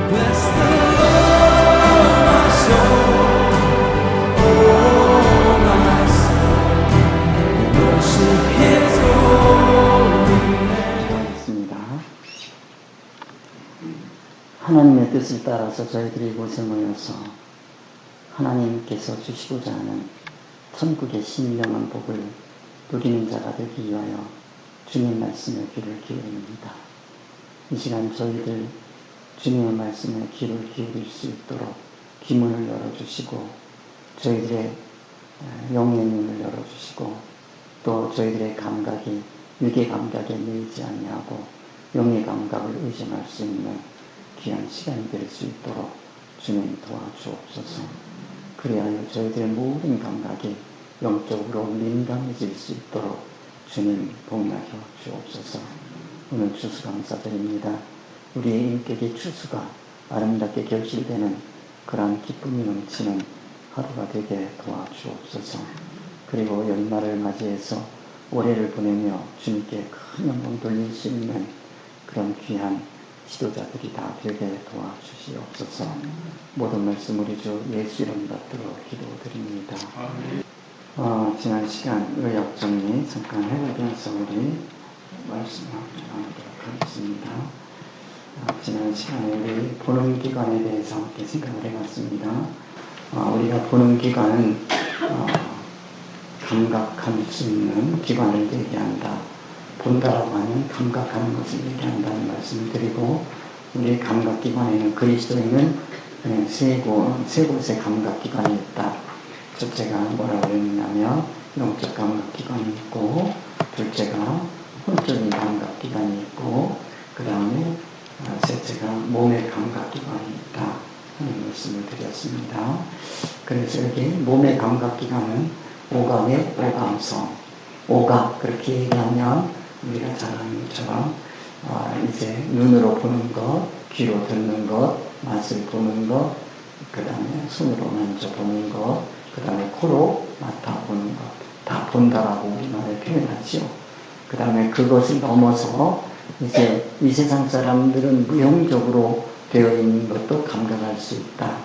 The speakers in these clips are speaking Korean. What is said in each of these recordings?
Bless the Lord, my soul. Oh, my soul. Worship His holy name. 있습니다. 하나님의 뜻을 따라서 저희들이 이곳에 모여서 하나님께서 주시고자 하는 천국의 신령한 복을 누리는 자가 되기 위하여 주님 말씀에 귀를 기울입니다. 이 시간 저희들 주님의 말씀에 귀를 기울일 수 있도록 귀문을 열어주시고 저희들의 영의 눈을 열어주시고 또 저희들의 감각이 육의 감각에 매이지 아니하고 영의 감각을 의존할 수 있는 귀한 시간이 될 수 있도록 주님 도와주옵소서. 그리하여 저희들의 모든 감각이 영적으로 민감해질 수 있도록 주님 복락해 주옵소서. 오늘 추수 감사드립니다. 우리의 인격의 추수가 아름답게 결실되는 그러한 기쁨이 넘치는 하루가 되게 도와주옵소서. 그리고 연말을 맞이해서 올해를 보내며 주님께 큰 영광 돌릴 수 있는 그런 귀한 지도자들이 다 되게 도와주시옵소서. 모든 말씀 우리 주 예수 이름 받들어 기도드립니다. 지난 시간 의학 정리 잠깐 해보면서 우리 말씀하도록 하겠습니다. 지난 시간에 우리 보는 기관에 대해서 함께 생각을 해봤습니다. 우리가 보는 기관은 감각할 수 있는 기관을 얘기한다. 본다라고 하면 감각하는 것을 얘기한다는 말씀을 드리고, 우리 감각기관에는 그리스도인은 세 곳의 감각기관이 있다. 첫째가 뭐라고 했냐면 영적 감각기관이 있고, 둘째가 혼적인 감각기관이 있고, 그 다음에 셋째가 몸의 감각기관이 있다 하는 말씀을 드렸습니다. 그래서 여기 몸의 감각기관은 오감의 오감성, 오감 그렇게 얘기하면 우리가 잘 아는 것처럼 이제 눈으로 보는 것, 귀로 듣는 것, 맛을 보는 것, 그 다음에 손으로 만져보는 것, 그 다음에 코로 맡아보는 것, 다 본다라고 우리말에 표현하죠. 그 다음에 그것을 넘어서 이제 이 세상 사람들은 무형적으로 되어 있는 것도 감각할 수 있다.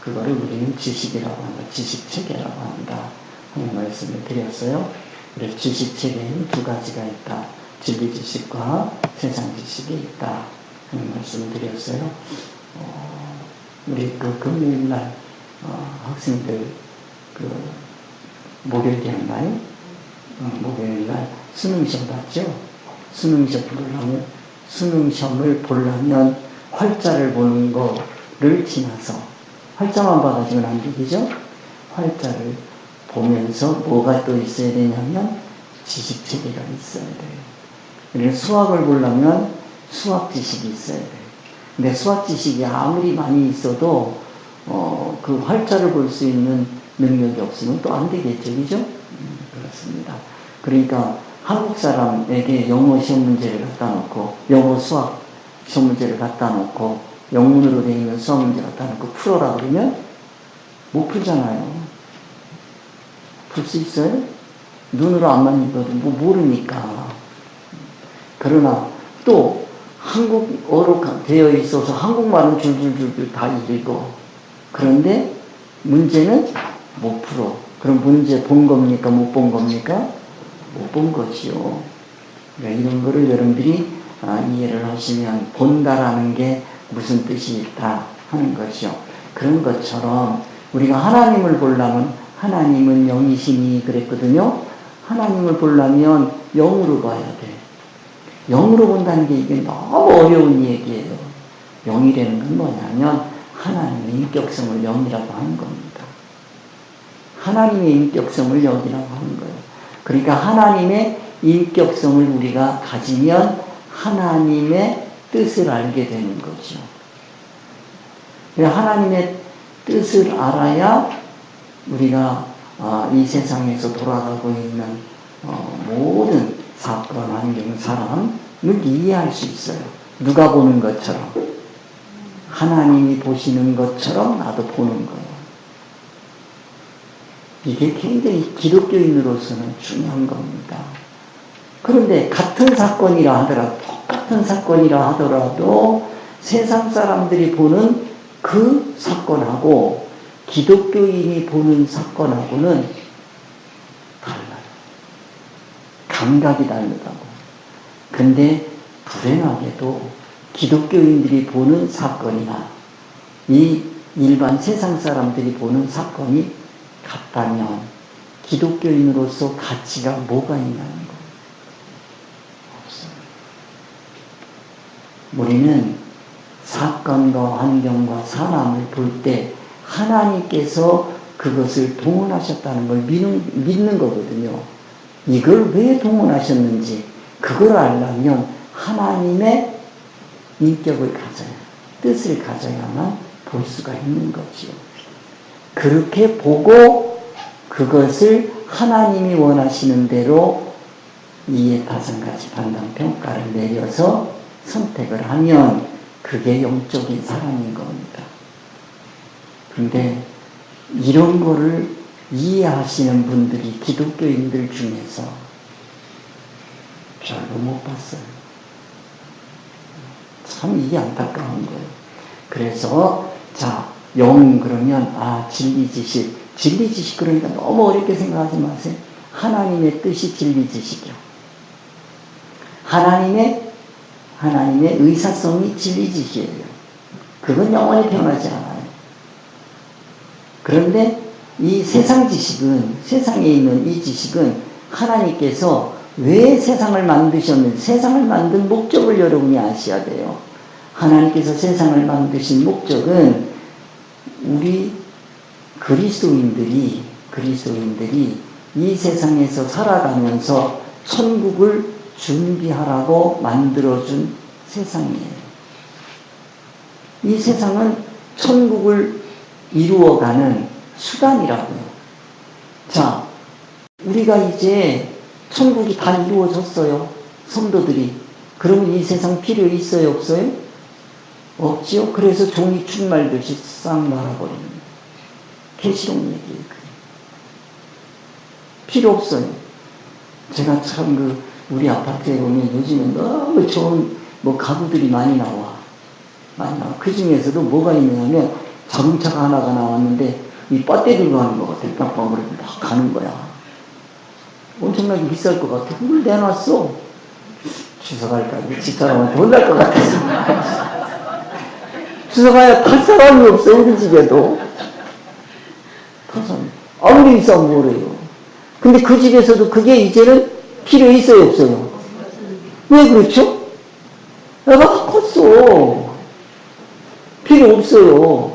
그거를 우리는 지식이라고 한다. 지식체계라고 한다 하는 말씀을 드렸어요. 그래서 지식체계는 두 가지가 있다. 진리 지식과 세상 지식이 있다 하는 말씀을 드렸어요. 우리 금요일날 학생들 목요일이었나요? 목요일날 수능시험 봤죠? 수능시험을 보려면 활자를 보는 거를 지나서 활자만 봐가지고는 안 되겠죠? 활자를 보면서 뭐가 또 있어야 되냐면 지식체계가 있어야 돼요. 그래서 수학을 보려면 수학 지식이 있어야 돼요. 근데 수학 지식이 아무리 많이 있어도 그 활자를 볼 수 있는 능력이 없으면 또 안 되겠죠, 그죠? 그렇습니다. 그러니까 한국 사람에게 영어 시험 문제를 갖다 놓고 영어 수학 시험 문제를 갖다 놓고 영문으로 되어 있는 수학 문제 갖다 놓고 풀어라 그러면 못 풀잖아요. 풀 수 있어요? 눈으로 안 만져도 모르니까. 그러나 또 한국어로 되어 있어서 한국말은 줄줄줄줄 다 읽고, 그런데 문제는 못 풀어. 그럼 문제 본 겁니까? 못 본 겁니까? 못 본 거지요. 그러니까 이런 거를 여러분들이 이해를 하시면 본다라는 게 무슨 뜻이 있다 하는 거죠. 그런 것처럼 우리가 하나님을 보려면 하나님은 영이시니 그랬거든요. 하나님을 보려면 영으로 봐야 돼. 영으로 본다는 게 이게 너무 어려운 얘기예요. 영이라는 건 뭐냐면 하나님의 인격성을 영이라고 하는 겁니다. 하나님의 인격성을 영이라고 하는 거예요. 그러니까 하나님의 인격성을 우리가 가지면 하나님의 뜻을 알게 되는 거죠. 하나님의 뜻을 알아야 우리가 이 세상에서 돌아가고 있는 모든 사건, 환경, 사람을 이해할 수 있어요. 누가 보는 것처럼, 하나님이 보시는 것처럼 나도 보는 거예요. 이게 굉장히 기독교인으로서는 중요한 겁니다. 그런데 같은 사건이라 하더라도, 똑같은 사건이라 하더라도 세상 사람들이 보는 그 사건하고 기독교인이 보는 사건하고는 달라요. 감각이 다르다고. 근데 불행하게도 기독교인들이 보는 사건이나 이 일반 세상 사람들이 보는 사건이 같다면 기독교인으로서 가치가 뭐가 있냐는 거. 없어요. 우리는 사건과 환경과 사람을 볼 때 하나님께서 그것을 동원하셨다는 걸 믿는 거거든요. 이걸 왜 동원하셨는지 그걸 알려면 하나님의 인격을 가져야, 뜻을 가져야만 볼 수가 있는 거지요. 그렇게 보고 그것을 하나님이 원하시는 대로 이에 다섯가지 판단평가를 내려서 선택을 하면 그게 영적인 사람인 겁니다. 근데 이런 거를 이해하시는 분들이 기독교인들 중에서 별로 못 봤어요. 참 이게 안타까운 거예요. 그래서 자, 영 그러면 진리지식. 진리지식 그러니까 너무 어렵게 생각하지 마세요. 하나님의 뜻이 진리지식이요. 하나님의 의사성이 진리지식이에요. 그건 영원히 변하지 않아요. 그런데 이 세상 지식은, 세상에 있는 이 지식은 하나님께서 왜 세상을 만드셨는지, 세상을 만든 목적을 여러분이 아셔야 돼요. 하나님께서 세상을 만드신 목적은 우리 그리스도인들이 이 세상에서 살아가면서 천국을 준비하라고 만들어준 세상이에요. 이 세상은 천국을 이루어가는 수단이라고요. 자, 우리가 이제 천국이 다 이루어졌어요. 성도들이. 그러면 이 세상 필요 있어요? 없어요? 없지요. 그래서 종이 출말듯이 싹 말아버립니다. 계시록 얘기예요. 필요 없어요. 제가 참 우리 아파트에 보면 요즘에 너무 좋은 가구들이 많이 나와. 그 중에서도 뭐가 있느냐면 자동차가 하나가 나왔는데 이 배터리로 가는 것 같아. 빡빡으로 막 가는 거야. 엄청나게 비쌀 것 같아. 그걸 내놨어. 주워갈까? 집사람한테 혼날 것 같아서. 주워가야 탈 사람이 없어. 우리 집에도. 탈 사람이. 아무리 비싸면 뭐래요. 근데 그 집에서도 그게 이제는 필요 있어요? 없어요? 왜 그렇죠? 애가 컸어. 필요 없어요.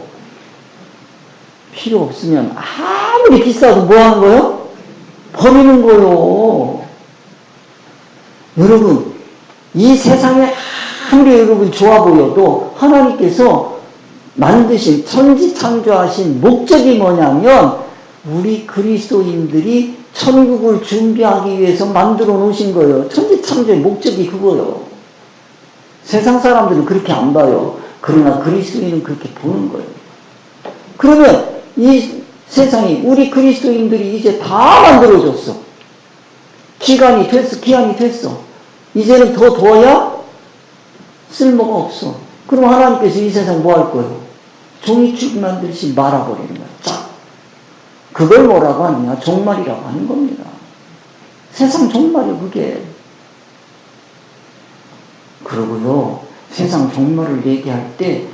필요 없으면 아무리 비싸도 뭐 하는 거예요? 버리는 거예요. 여러분, 이 세상에 아무리 여러분 좋아 보여도 하나님께서 만드신, 천지창조하신 목적이 뭐냐면 우리 그리스도인들이 천국을 준비하기 위해서 만들어 놓으신 거예요. 천지창조의 목적이 그거예요. 세상 사람들은 그렇게 안 봐요. 그러나 그리스도인은 그렇게 보는 거예요. 그러면 이 세상이 우리 그리스도인들이 이제 다 만들어졌어. 기한이 됐어. 이제는 더 둬야 쓸모가 없어. 그럼 하나님께서 이 세상 뭐 할 거예요? 종이축 만들듯이 말아버리는 거야. 쫙. 그걸 뭐라고 하느냐? 종말이라고 하는 겁니다. 세상 종말이요, 그게. 그러고요, 세상 종말을 얘기할 때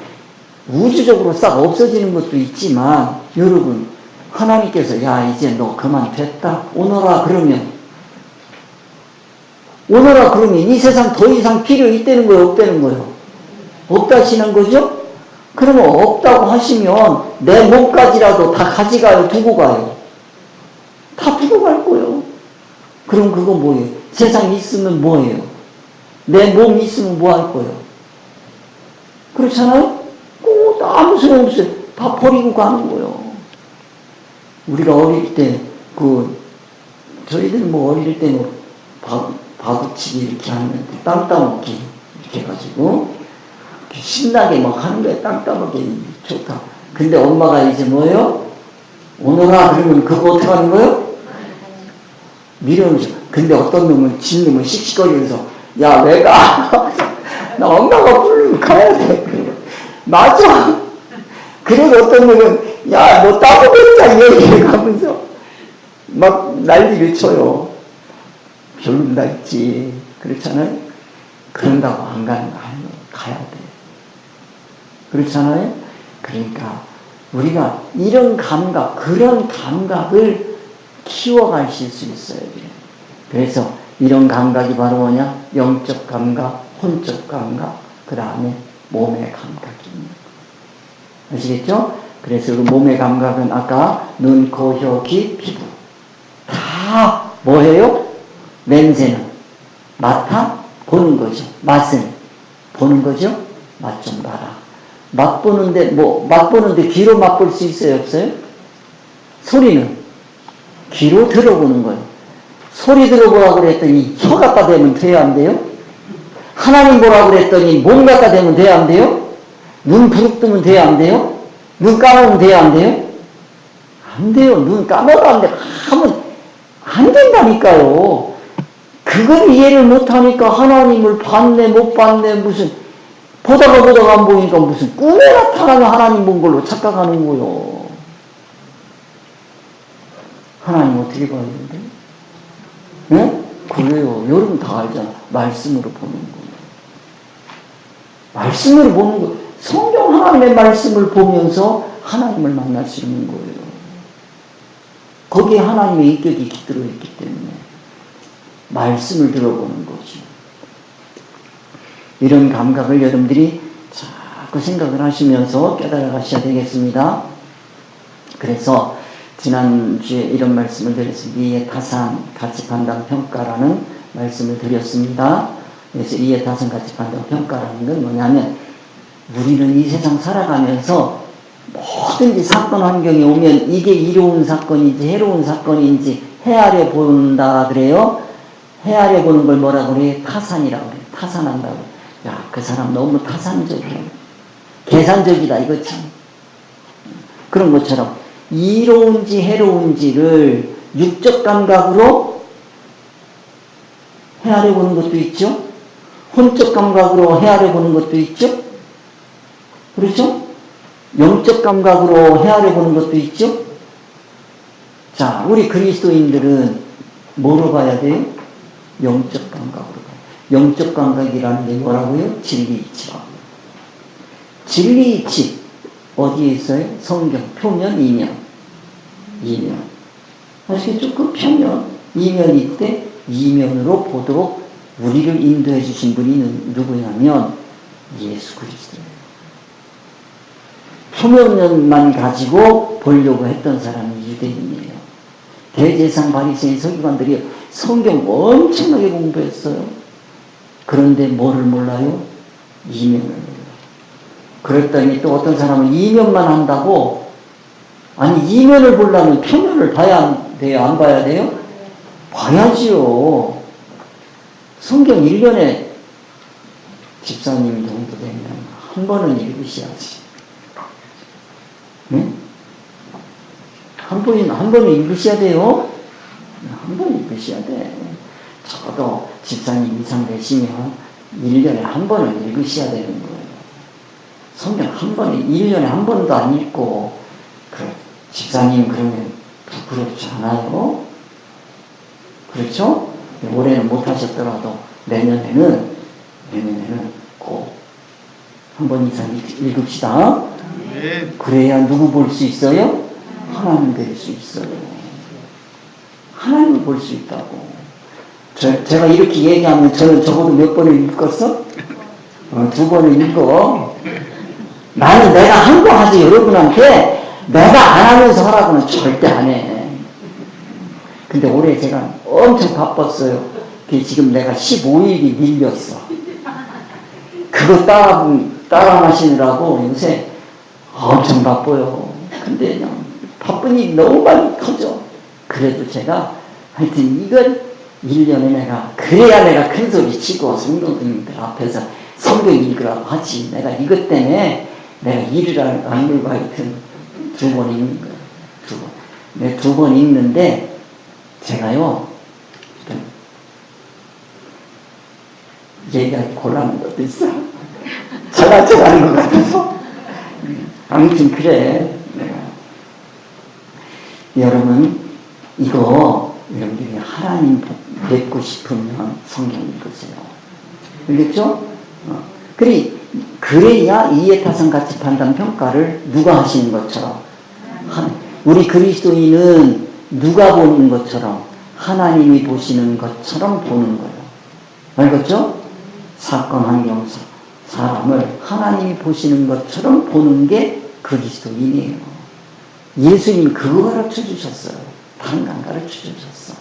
우주적으로 싹 없어지는 것도 있지만, 여러분, 하나님께서 이제 너 그만 됐다. 오너라 그러면 이 세상 더 이상 필요 있다는 거예요? 없다는 거예요? 없다 하시는 거죠? 그러면 없다고 하시면 내 몸까지라도 다 가져가요? 두고 가요? 다 두고 갈 거예요. 그럼 그거 뭐예요? 세상 있으면 뭐예요? 내 몸 있으면 뭐 할 거예요? 그렇잖아요? 아무 소용없어요. 다 버리고 가는 거예요. 우리가 어릴 때, 저희들 어릴 때는 바구치기 이렇게 하면 땅 따먹기 이렇게 해가지고 신나게 막 하는 거예요. 땅 따먹기 좋다. 근데 엄마가 이제 뭐예요? 오너라 그러면 그거 어떻게 하는 거예요? 밀어넣죠. 근데 어떤 놈은 집 놈은 씩씩거리면서 야 내가 나 엄마가 부르면 가야 돼. 그래. 맞아. 그래도 어떤 놈은, 야, 너 따고 있자, 얘기를 하면서 막 난리를 쳐요. 별로 낫지. 그렇잖아요? 그런다고 안 가는 거 아니에요. 가야 돼. 그렇잖아요? 그러니까 우리가 이런 감각, 그런 감각을 키워가실 수 있어야 돼요. 그래서 이런 감각이 바로 뭐냐? 영적 감각, 혼적 감각, 그 다음에 몸의 감각입니다. 아시겠죠? 그래서 그 몸의 감각은 아까 눈, 코, 혀, 귀, 피부 다 뭐예요? 냄새는 맡아 보는 거죠. 맛은 보는 거죠. 맛 좀 봐라. 맛보는데 맛보는데 귀로 맛볼 수 있어요, 없어요? 소리는 귀로 들어보는 거예요. 소리 들어보라고 그랬더니 혀 갖다 대면 돼야 안 돼요? 하나님 보라고 그랬더니 몸 갖다 대면 돼야 안 돼요? 눈 부릅뜨면 돼야 안 돼요? 눈 감으면 돼야 안 돼요? 안 돼요. 눈 감아도 안 돼. 하면 안 된다니까요. 그걸 이해를 못하니까 하나님을 봤네 못 봤네 무슨 보다가 안 보니까 무슨 꿈에 나타나는 하나님 본 걸로 착각하는 거요. 하나님 어떻게 봐야 되는데? 네? 그래요. 여러분 다 알잖아. 말씀으로 보는 거예요. 말씀으로 보는 거. 성경 하나님의 말씀을 보면서 하나님을 만날 수 있는 거예요. 거기에 하나님의 인격이 들어있기 때문에 말씀을 들어보는 거죠. 이런 감각을 여러분들이 자꾸 생각을 하시면서 깨달아 가셔야 되겠습니다. 그래서 지난주에 이런 말씀을 드렸습니다. 이해타산 가치판단 평가라는 말씀을 드렸습니다. 그래서 이해타산 가치판단 평가라는 건 뭐냐면 우리는 이 세상 살아가면서 뭐든지 사건 환경이 오면 이게 이로운 사건인지 해로운 사건인지 헤아려 본다 그래요. 헤아려 보는 걸 뭐라고 그래요? 타산이라고 그래요. 타산한다고. 야, 그 사람 너무 타산적이야. 계산적이다 이거지. 그런 것처럼 이로운지 해로운지를 육적 감각으로 헤아려 보는 것도 있죠. 혼적 감각으로 헤아려 보는 것도 있죠. 그렇죠? 영적 감각으로 헤아려 보는 것도 있죠. 자, 우리 그리스도인들은 뭐로 봐야 돼요? 영적 감각으로 봐요. 영적 감각이라는 게 뭐라고요? 진리이치라고요. 진리이치 어디에 있어요? 성경 표면, 이면. 아시겠죠? 그 표면, 이면이 있대. 이면으로 보도록 우리를 인도해 주신 분이 누구냐면 예수 그리스도예요. 표면만 가지고 보려고 했던 사람이 유대인이에요. 대제사장 바리새인 서기관들이 성경 엄청나게 공부했어요. 그런데 뭐를 몰라요? 이면을 몰라요. 그랬더니 또 어떤 사람은 이면만 한다고, 아니 이면을 보려면 표면을 봐야 돼요? 안 봐야 돼요? 봐야지요. 성경 1년에 집사님 정도 되면 한 번은 읽으셔야지. 응? 한 번은 읽으셔야 돼요. 한 번 읽으셔야 돼. 저도 집사님 이상 되시면 1년에 한 번은 읽으셔야 되는 거예요. 성경 한 번에 1년에 한 번도 안 읽고 그 집사님 그러면 부끄럽지 않아요? 그렇죠? 올해는 못 하셨더라도 내년에는 꼭 한 번 이상 읽읍시다. 그래야 누구 볼 수 있어요? 하나님 뵐 수 있어요. 하나님을 볼 수 있다고. 제가 이렇게 얘기하면 저는 적어도 몇 번을 읽었어? 2번을 읽어. 나는 내가 한 거 하지 여러분한테 내가 안 하면서 하라고는 절대 안 해. 근데 올해 제가 엄청 바빴어요. 지금 내가 15일이 밀렸어. 그거 따라 하시느라고 요새 엄청 바빠요. 근데 그냥 바쁜 일이 너무 많이 커져. 그래도 제가 하여튼 이걸 1년에 그래야 내가 큰 소리 치고 성도님들 앞에서 성경 읽으라고 하지. 내가 이것 때문에 내가 일을 안 물고 하여튼 2번 읽는 거예요. 2번. 내가 2번 읽는데 제가요 얘기하기 곤란한 것도 있어. 잘난 척 하는 것 같아서. 아무튼 그래. 여러분, 이거 여러분들이 하나님 뵙고 싶으면 성경 읽으세요. 알겠죠? 그래야 이해타산 가치 판단 평가를 누가 하시는 것처럼, 우리 그리스도인은 누가 보는 것처럼, 하나님이 보시는 것처럼 보는 거예요. 알겠죠? 사건, 환경, 사람을 하나님이 보시는 것처럼 보는 게 그리스도인이에요. 예수님 그거 가르쳐 주셨어요. 다른 거 안 가르쳐 주셨어.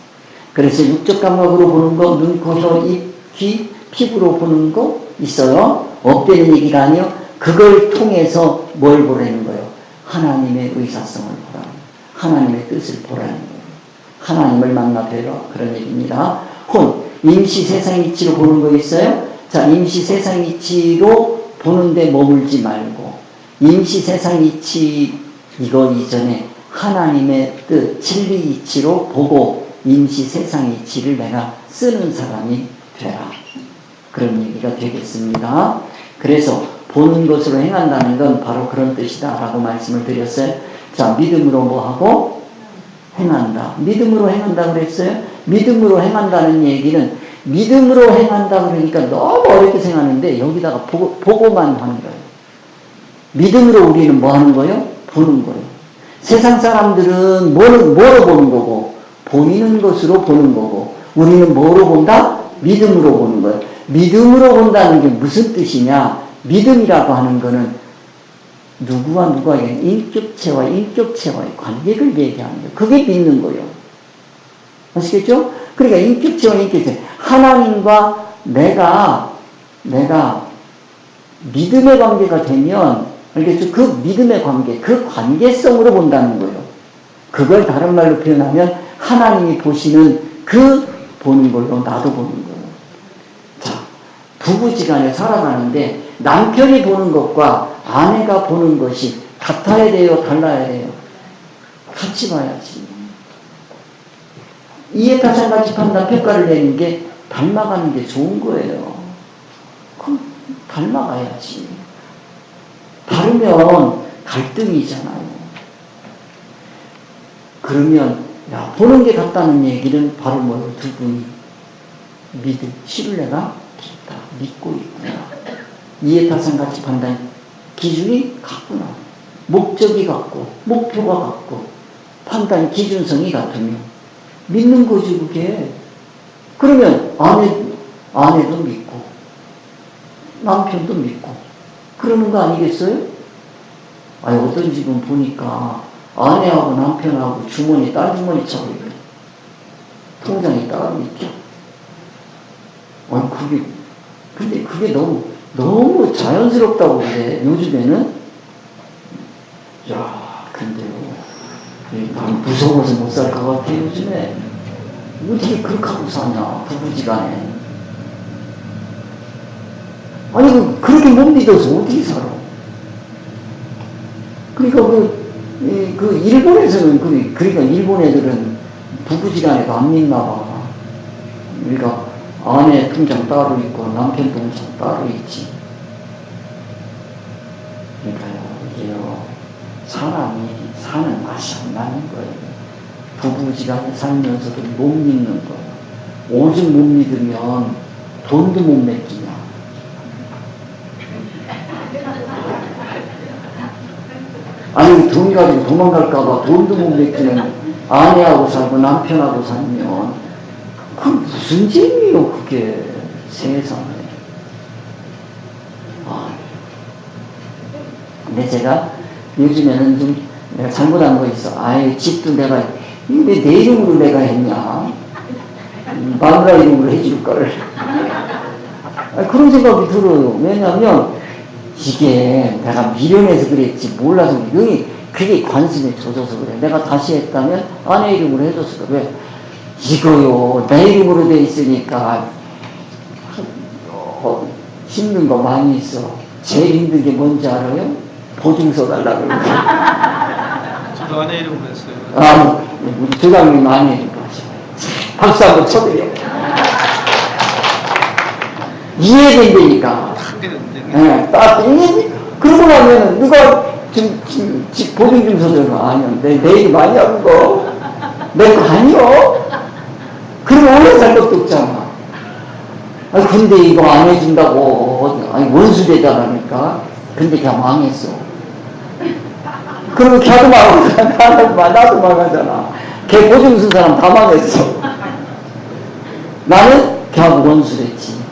그래서 육적 감각으로 보는 거, 눈, 코, 혀, 입, 귀, 피부로 보는 거 있어요. 없다는 얘기가 아니요. 그걸 통해서 뭘 보라는 거예요? 하나님의 의사성을 보라. 하나님의 뜻을 보라는 거예요. 하나님을 만나 뵈라. 그런 얘기입니다. 임시 세상 이치로 보는 거 있어요? 자, 임시 세상 이치로 보는데 머물지 말고, 임시 세상 이치 이거 이전에 하나님의 뜻, 진리 이치로 보고 임시 세상 이치를 내가 쓰는 사람이 되라. 그런 얘기가 되겠습니다. 그래서 보는 것으로 행한다는 건 바로 그런 뜻이다 라고 말씀을 드렸어요. 자, 믿음으로 뭐 하고? 행한다. 믿음으로 행한다 그랬어요? 믿음으로 행한다는 얘기는 믿음으로 행한다 그러니까 너무 어렵게 생각하는데 여기다가 보고만 하는 거예요. 믿음으로 우리는 뭐 하는 거예요? 보는 거예요. 세상 사람들은 뭐로 보는 거고 보이는 것으로 보는 거고 우리는 뭐로 본다? 믿음으로 보는 거예요. 믿음으로 본다는 게 무슨 뜻이냐? 믿음이라고 하는 거는 누구와 누구에게 인격체와 인격체와의 관계를 얘기하는 거예요. 그게 믿는 거예요. 아시겠죠? 그러니까 인격체와 인격체, 하나님과 내가 믿음의 관계가 되면, 알겠죠? 그 믿음의 관계, 그 관계성으로 본다는 거예요. 그걸 다른 말로 표현하면 하나님이 보시는 그 보는 걸로 나도 보는 거예요. 자, 부부지간에 살아가는데 남편이 보는 것과 아내가 보는 것이 같아야 돼요? 달라야 돼요? 같이 봐야지. 이해타산 가치 판단 평가를 내는 게 닮아가는 게 좋은 거예요. 그럼 닮아가야지. 다르면 갈등이잖아요. 그러면 야, 보는 게 같다는 얘기는 바로 뭐예요? 두 분이 신뢰가 깊다. 믿고 있구나. 이해타산 가치 판단 기준이 같구나. 목적이 같고 목표가 같고 판단 기준성이 같으면 믿는 거지 그게. 그러면 아내도 믿고 남편도 믿고 그러는 거 아니겠어요? 아니 어떤 집은 보니까 아내하고 남편하고 주머니 딸 주머니 차고 있고 통장이 따로 있죠. 아니 근데 그게 너무 자연스럽다고 그래 요즘에는. 야 근데요 난 무서워서 못 살 것 같아 요즘에. 어떻게 그렇게 하고 사냐 부부지간에. 아니 그렇게 못 믿어서 어떻게 살아. 그러니까 그 일본에서는 그러니까 일본 애들은 부부지간에도 안 믿나 봐. 그러니까 아내 통장 따로 있고 남편 통장 따로 있지. 그러니까요 이게요 사람이 사는 맛이 안 나는 거예요. 부부지간에 살면서도 못 믿는 거예요. 오직 못 믿으면 돈도 못 맡기냐. 아니 돈 가지고 도망갈까봐 돈도 못 맡기는 아내하고 살고 남편하고 살면 그 무슨 재미요 그게 세상에. 근데 제가 요즘에는 좀 내가 잘못한 거 있어. 아예 집도 내가 왜 내 이름으로 내가 했냐. 마누라 이름으로 해줄 걸. 그런 생각이 들어요. 왜냐하면 이게 내가 미련해서 그랬지 몰라서 그게 관심이 젖어서 그래. 내가 다시 했다면 아내 이름으로 해줬을 거야. 왜? 이거요 내 이름으로 돼 있으니까 힘든 거 많이 있어. 제일 힘든 게 뭔지 알아요? 보증서 달라고 그러고. 저도 아내 이름으로 했어요. 우리 조장님 많이 해줄 거죠. 박수 한번 쳐드려. 이해된다니까. 그렇게 됐는데. 예, 딱, 그러고 나면 누가 보증금 서적을 아니야. 내 일 많이 하는 거. 내 거 아니요? 그러면 오래 살 것도 없잖아. 아니, 근데 이거 안 해준다고. 아니, 원수되다라니까. 근데 걔 망했어. 그러면 걔도 망하잖아. 나도 망하잖아. 걔 보증 쓴 사람 다 망했어. 나는 걔하고 원수됐지.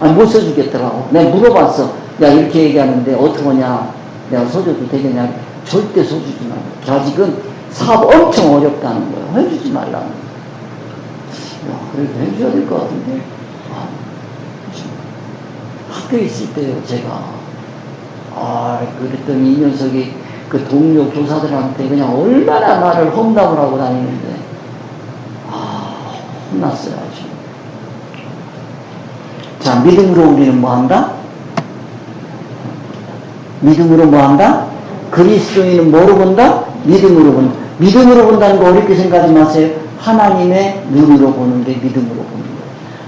아니, 못 써주겠더라고. 내가 물어봤어. 야, 이렇게 얘기하는데 어떡하냐. 내가 써줘도 되겠냐. 절대 써주지 말라. 걔 아직은 사업 엄청 어렵다는 거야. 해주지 말라는 거야. 야, 그래도 해줘야 될 것 같은데. 아, 학교에 있을 때요, 제가. 그랬더니 이 녀석이 그 동료 교사들한테 그냥 얼마나 나를 험담을 하고 다니는데. 혼났어요, 아주. 자, 믿음으로 우리는 뭐 한다? 믿음으로 뭐 한다? 그리스도인은 뭐로 본다? 믿음으로 본다. 믿음으로 본다는 거 어렵게 생각하지 마세요. 하나님의 눈으로 보는 게 믿음으로 보는 거예요.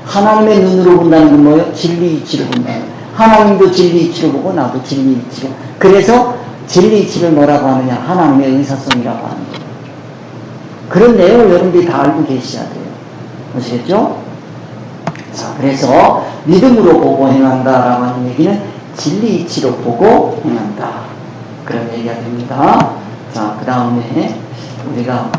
하나님의 눈으로 본다는 건 뭐예요? 진리 이치로 본다는 거예요. 하나님도 진리 이치로 보고 나도 진리 이치로. 그래서 진리 이치를 뭐라고 하느냐? 하나님의 의사성이라고 하는 거예요. 그런 내용을 여러분들이 다 알고 계셔야 돼요. 아시겠죠? 자, 그래서 믿음으로 보고 행한다라고 하는 얘기는 진리 이치로 보고 행한다. 그런 얘기가 됩니다. 자, 그 다음에 우리가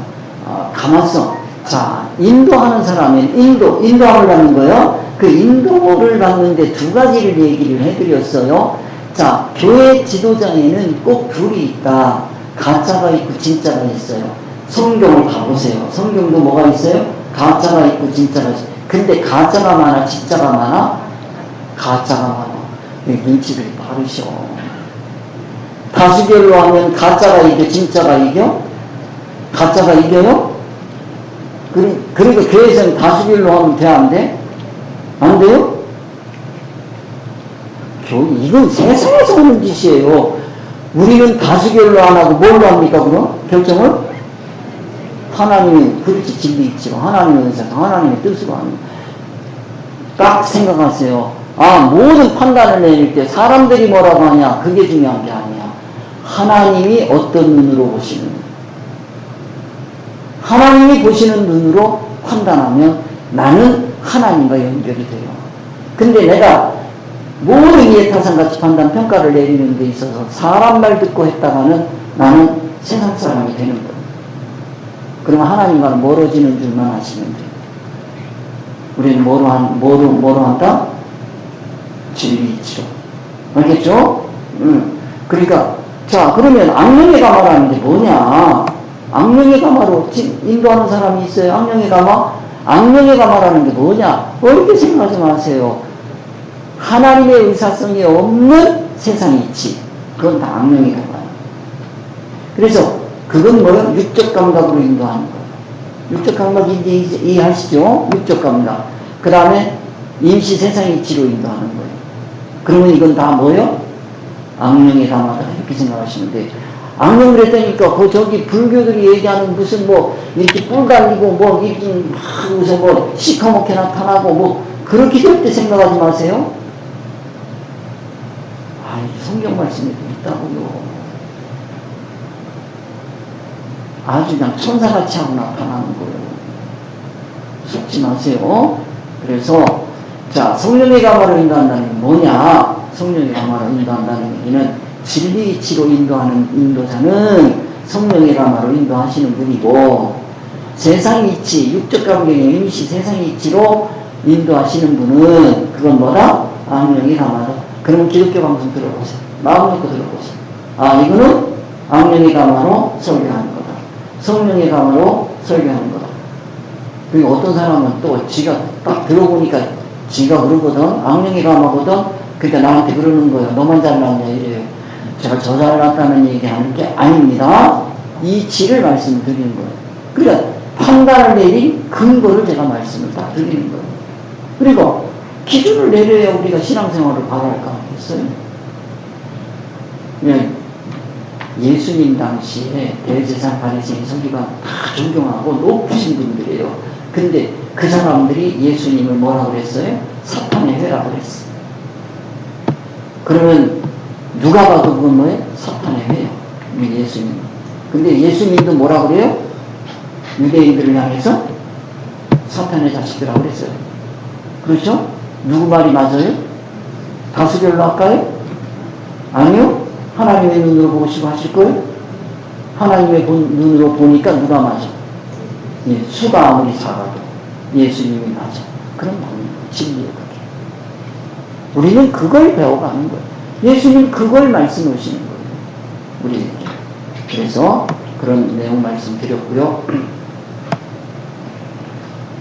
가만있어. 자, 인도하는 사람은 인도함을 받는 거예요. 그 인도를 받는데 두 가지를 얘기를 해드렸어요. 자, 교회 지도자에는 꼭 둘이 있다. 가짜가 있고 진짜가 있어요. 성경을 가보세요. 성경도 뭐가 있어요? 가짜가 있고 진짜가 있어요. 근데 가짜가 많아, 진짜가 많아? 가짜가 많아. 눈치를 빠르셔. 다수결로 하면 가짜가 이겨, 진짜가 이겨? 가짜가 이겨요? 그러니까 교회에서는 다수결로 하면 돼, 안 돼? 안 돼요? 이건 세상에서 하는 짓이에요. 우리는 다수결로 안 하고 뭘로 합니까, 그럼? 결정을? 하나님의, 그렇지, 진리 있지요. 하나님의 의사상, 하나님의 뜻으로 하는. 딱 생각하세요. 모든 판단을 내릴 때 사람들이 뭐라고 하냐, 그게 중요한 게 아니야. 하나님이 어떤 눈으로 보시는, 하나님이 보시는 눈으로 판단하면 나는 하나님과 연결이 돼요. 근데 내가 모든 이해타산같이 판단, 평가를 내리는 데 있어서 사람 말 듣고 했다가는 나는 세상 사람이 되는 거예요. 그러면 하나님과는 멀어지는 줄만 아시면 돼요. 우리는 뭐로 한다? 진리 이치로. 알겠죠? 그러니까, 자, 그러면 악령의 가마라는 게 뭐냐? 악령의 가마로 인도하는 사람이 있어요. 악령의 가마? 악령의 가마라는 게 뭐냐? 어렵게 생각하지 마세요. 하나님의 의사성이 없는 세상 이치. 그건 다 악령의 가마예요. 그래서, 그건 뭐예요? 육적 감각으로 인도하는 거예요. 육적 감각 이제 이해하시죠? 육적 감각. 그 다음에 임시 세상 이치로 인도하는 거예요. 그러면 이건 다 뭐예요? 악령의 가마다. 이렇게 생각하시면 돼요. 악령 그랬다니까, 저기 불교들이 얘기하는 무슨 이렇게 뿔 달리고 이렇게 무슨 시커멓게 나타나고 그렇게 절대 생각하지 마세요. 성경 말씀에도 있다고요. 아주 그냥 천사같이 하고 나타나는 거예요. 속지 마세요. 그래서, 자, 성령의 가마로 인도한다는 게 뭐냐? 성령의 가마로 인도한다는 얘기는 진리 이치로 인도하는 인도자는 성령의 가마로 인도하시는 분이고, 세상 이치, 육적 감경의 임시 세상 이치로 인도하시는 분은 그건 뭐다? 악령의 가마다. 그러면 기독교 방송 들어보세요. 마음 놓고 들어보세요. 이거는 악령의 가마로 설교하는 거다. 성령의 가마로 설교하는 거다. 그리고 어떤 사람은 또 지가 딱 들어보니까 지가 그러거든. 악령의 가마거든. 그러니까 나한테 그러는 거예요. 너만 잘났냐 이래요. 제가 저 잘났다는 얘기하는 게 아닙니다. 이치를 말씀을 드리는 거예요. 그러니까 판단을 내린 근거를 제가 말씀을 다 드리는 거예요. 그리고 기준을 내려야 우리가 신앙생활을 바랄까 하겠어요. 예수님 당시에 대제사장 바리새인 서기관 다 존경하고 높으신 분들이에요. 근데 그 사람들이 예수님을 뭐라고 그랬어요? 사탄의 회라고 그랬어요. 그러면 누가 봐도 그건 뭐예요? 사탄의 회요. 우리 예수님. 근데 예수님도 뭐라고 그래요? 유대인들을 향해서 사탄의 자식이라고 그랬어요. 그렇죠? 누구 말이 맞아요? 다수결로 할까요? 아니요. 하나님의 눈으로 보시고 하실 거예요? 하나님의 눈으로 보니까 누가 맞아? 예, 수가 아무리 작아도 예수님이 맞아. 그런 진리예요, 그게. 우리는 그걸 배워가는 거예요. 예수님 그걸 말씀 오시는 거예요. 우리에게. 그래서 그런 내용 말씀드렸고요.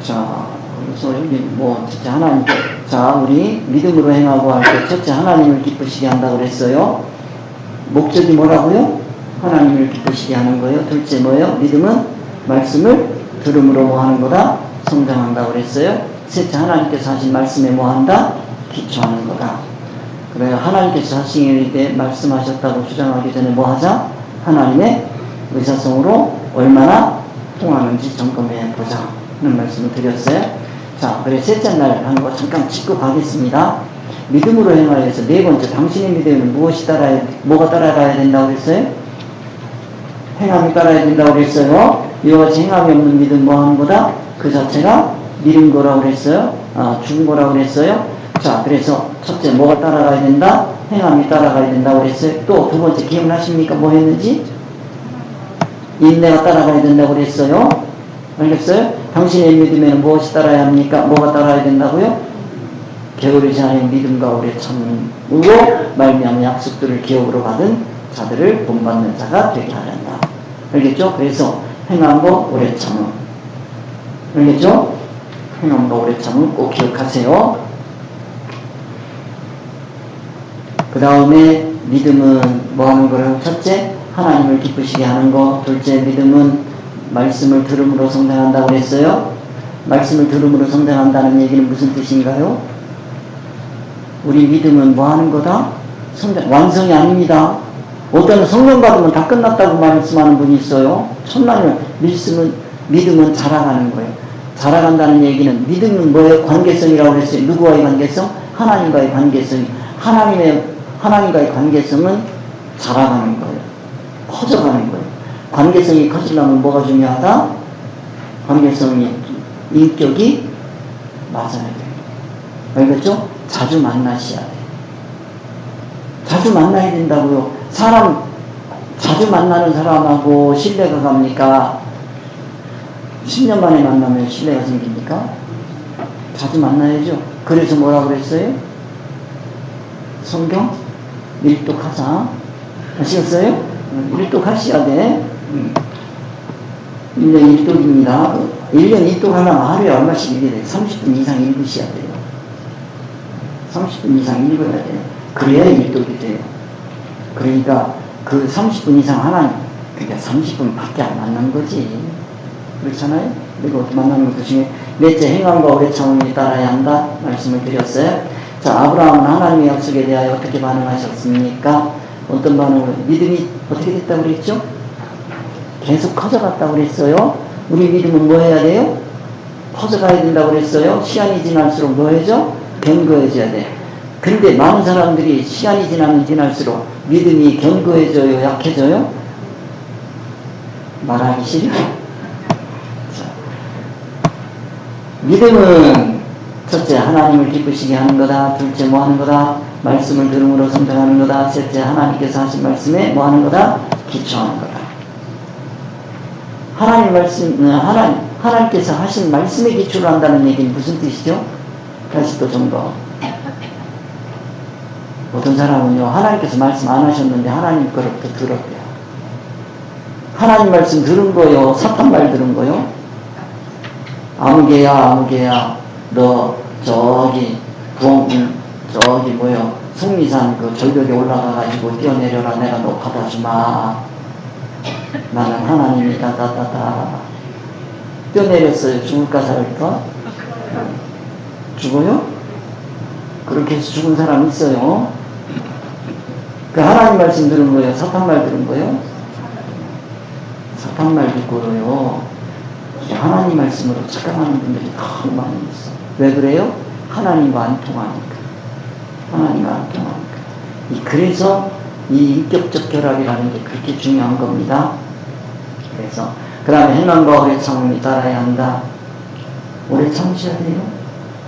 자, 그래서 여기 뭐 진짜 하나님, 자, 우리 믿음으로 행하고 할 때 첫째 하나님을 기쁘시게 한다고 그랬어요. 목적이 뭐라고요? 하나님을 기쁘시게 하는 거예요. 둘째 뭐예요? 믿음은 말씀을 들음으로 뭐 하는 거다? 성장한다고 그랬어요. 셋째 하나님께서 하신 말씀에 뭐 한다? 기초하는 거다. 그래요. 하나님께서 하신 때 말씀하셨다고 주장하기 전에 뭐 하자? 하나님의 의사성으로 얼마나 통하는지 점검해 보자 하는 말씀을 드렸어요. 자, 그래 셋째 날 한 거 잠깐 짚고 가겠습니다. 믿음으로 행하여서 네 번째, 당신의 믿음은 무엇이 뭐가 따라가야 된다고 그랬어요? 행함이 따라야 된다고 그랬어요. 이와 같이 행함이 없는 믿음 뭐 하는 거다? 그 자체가 믿은 거라고 그랬어요. 죽은 거라고 그랬어요. 자, 그래서 첫째 뭐가 따라가야 된다? 행함이 따라가야 된다고 그랬어요. 또 두 번째 기억나십니까? 뭐 했는지? 인내가 따라가야 된다고 그랬어요. 알겠어요? 당신의 믿음에는 무엇이 따라야 합니까? 뭐가 따라야 된다고요? 게으르지 않은 믿음과 오래 참음으로 말미암아 약속들을 기업으로 받은 자들을 본받는 자가 되게 하란다. 알겠죠? 그래서 행함과 오래 참음. 알겠죠? 행함과 오래 참음 꼭 기억하세요. 그 다음에 믿음은 뭐 하는 거라고? 첫째, 하나님을 기쁘시게 하는 거. 둘째, 믿음은 말씀을 들음으로 성장한다고 했어요. 말씀을 들음으로 성장한다는 얘기는 무슨 뜻인가요? 우리 믿음은 뭐 하는 거다? 완성이 아닙니다. 어떤 성령 받으면 다 끝났다고 말씀하는 분이 있어요. 천만을 믿음은 자라가는 거예요. 자라간다는 얘기는 믿음은 뭐예요? 관계성이라고 그랬어요. 누구와의 관계성? 하나님과의 관계성. 하나님과의 관계성은 자라가는 거예요. 커져가는 거예요. 관계성이 커지려면 뭐가 중요하다? 관계성이, 인격이 맞아야 돼요. 알겠죠? 자주 만나셔야 돼요. 자주 만나야 된다고요. 자주 만나는 사람하고 신뢰가 갑니까? 10년 만에 만나면 신뢰가 생깁니까? 자주 만나야죠. 그래서 뭐라고 그랬어요? 성경? 일독하자. 아시겠어요? 일독하셔야 돼. 1년 일독입니다. 1년 일독하려면 하루에 얼마씩 읽어야 돼요? 30분 이상 읽으셔야 돼요. 30분 이상 읽어야 돼요. 그래야 일독이 돼요. 그러니까 그 30분 이상 그러니까 30분 밖에 안 만난 거지. 그렇잖아요? 그리고 만나는 것 중에 넷째, 행함과 오래 참음이 따라야 한다 말씀을 드렸어요. 자, 아브라함은 하나님의 약속에 대하여 어떻게 반응하셨습니까? 어떤 반응을? 믿음이 어떻게 됐다고 그랬죠? 계속 커져갔다고 그랬어요. 우리 믿음은 뭐 해야 돼요? 커져가야 된다고 그랬어요. 시간이 지날수록 뭐 해죠? 견고해져야 돼. 근데 많은 사람들이 시간이 지나면 지날수록 믿음이 견고해져요? 약해져요? 말하기 싫어? 믿음은 첫째 하나님을 기쁘시게 하는 거다. 둘째 뭐 하는 거다? 말씀을 들음으로 성장하는 거다. 셋째 하나님께서 하신 말씀에 뭐 하는 거다? 기초하는 거다. 하나님께서 하신 말씀에 기초를 한다는 얘기는 무슨 뜻이죠? 다시 또 좀 더. 어떤 사람은요, 하나님께서 말씀 안 하셨는데 하나님 거로부터 들었대요. 하나님 말씀 들은 거요? 사탄 말 들은 거요? 아무개야, 너 저기 속리산 그 절벽에 올라가가지고 뛰어내려라. 내가 너 받아주마. 나는 하나님이다. 뛰어내렸어요. 죽을까 살까? 죽어요? 그렇게 해서 죽은 사람 있어요. 그 하나님 말씀 들은 거예요? 사탄 말 들은 거예요? 사탄 말 듣고요. 하나님 말씀으로 착각하는 분들이 너무 많이 있어. 왜 그래요? 하나님과 안 통하니까. 그래서 이 인격적 결합이라는 게 그렇게 중요한 겁니다. 그래서 그 다음에 행함과 오래 참음이 따라야 한다. 오래 참으셔야 돼요.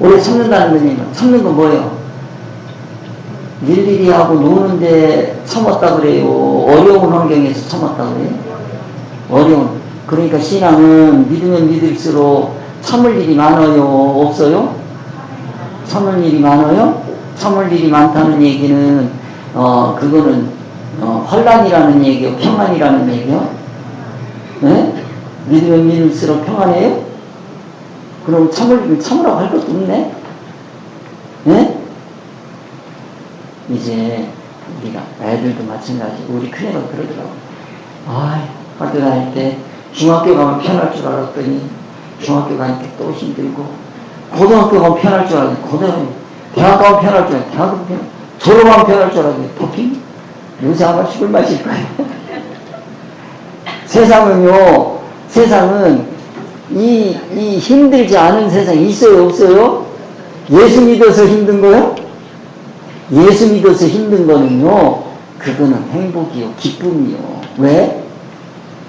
오래 참는다는 거는 참는 건 뭐예요? 일일이 하고 노는데 참았다 그래요? 어려운 환경에서 참았다 그래요? 어려운. 그러니까 신앙은 믿으면 믿을수록 참을 일이 많아요? 없어요? 참을 일이 많아요? 참을 일이 많다는 얘기는 그거는 환난이라는 얘기요? 평안이라는 얘기요? 네? 믿으면 믿을수록 평안해요? 그럼 참으라고 할 것도 없네? 네? 이제 우리가 애들도 마찬가지. 우리 큰애가 그러더라고. 학교 다닐 때 중학교 가면 편할 줄 알았더니 중학교 가니까 또 힘들고, 고등학교 가면 편할 줄 알았더니 고등학교, 대학 가면 편할 줄 알았더니 대학은 편할, 졸업하면 편할 줄 알았더니 도핑? 요새 아마 죽을 맛일 거예요. 세상은 이 힘들지 않은 세상이 있어요, 없어요? 예수 믿어서 힘든 거요? 예수 믿어서 힘든 거는요, 그거는 행복이요, 기쁨이요. 왜?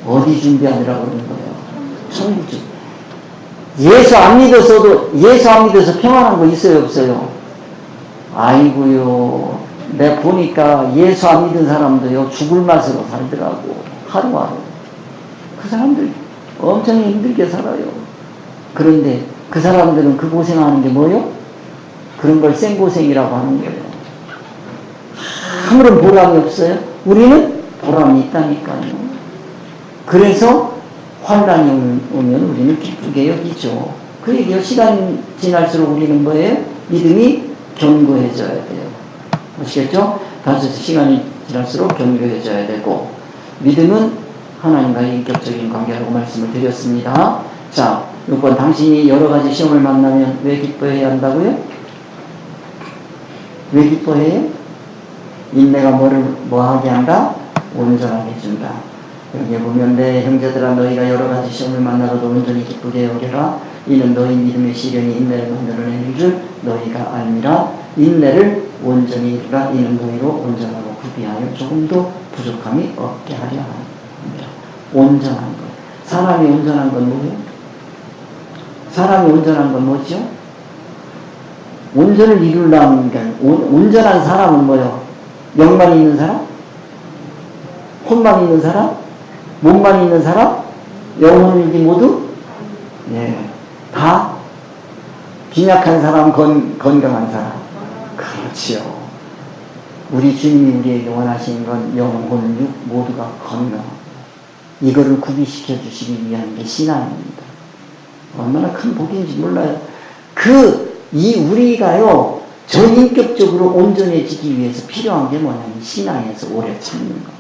어디 준비하느라고 그러는 거예요? 천국 준비. 예수 안 믿어서 평안한 거 있어요, 없어요? 아이고요, 내가 보니까 예수 안 믿은 사람도요, 죽을 맛으로 살더라고, 하루하루. 그 사람들 엄청 힘들게 살아요. 그런데 그 사람들은 그 고생하는 게 뭐요? 그런 걸 생고생이라고 하는 거예요. 아무런 보람이 없어요. 우리는 보람이 있다니까요. 그래서 환란이 오면 우리는 기쁘게 여기죠. 그 얘기요. 시간 지날수록 우리는 뭐예요? 믿음이 견고해져야 돼요. 아시겠죠? 다시 시간이 지날수록 견고해져야 되고, 믿음은 하나님과의 인격적인 관계라고 말씀을 드렸습니다. 자, 6번, 당신이 여러 가지 시험을 만나면 왜 기뻐해야 한다고요? 왜 기뻐해요? 인내가 뭐하게 한다? 온전하게 해준다. 여기 보면, 내 형제들아, 너희가 여러 가지 시험을 만나고도 온전히 기쁘게 여겨라. 이는 너희 믿음의 시련이 인내를 만들어내는 줄 너희가 알미라. 인내를 온전히 이루라. 이는 너희로 온전하고 구비하여 조금도 부족함이 없게 하려 합니다. 온전한 것. 사람이 온전한 건 뭐예요? 사람이 온전한 건 뭐죠? 온전을 이루려는 게, 온전한 사람은 뭐예요? 영만 있는 사람? 혼만 있는 사람? 몸만 있는 사람? 영혼이지 모두? 예. 다 빈약한 사람, 건강한 사람. 그렇지요. 우리 주님이 우리에게 원하시는 건 영혼, 육 모두가 건강. 이거를 구비시켜 주시기 위한 게 신앙입니다. 얼마나 큰 복인지 몰라요. 우리가요, 전인격적으로 온전해지기 위해서 필요한 게 뭐냐면 신앙에서 오래 참는 겁니다.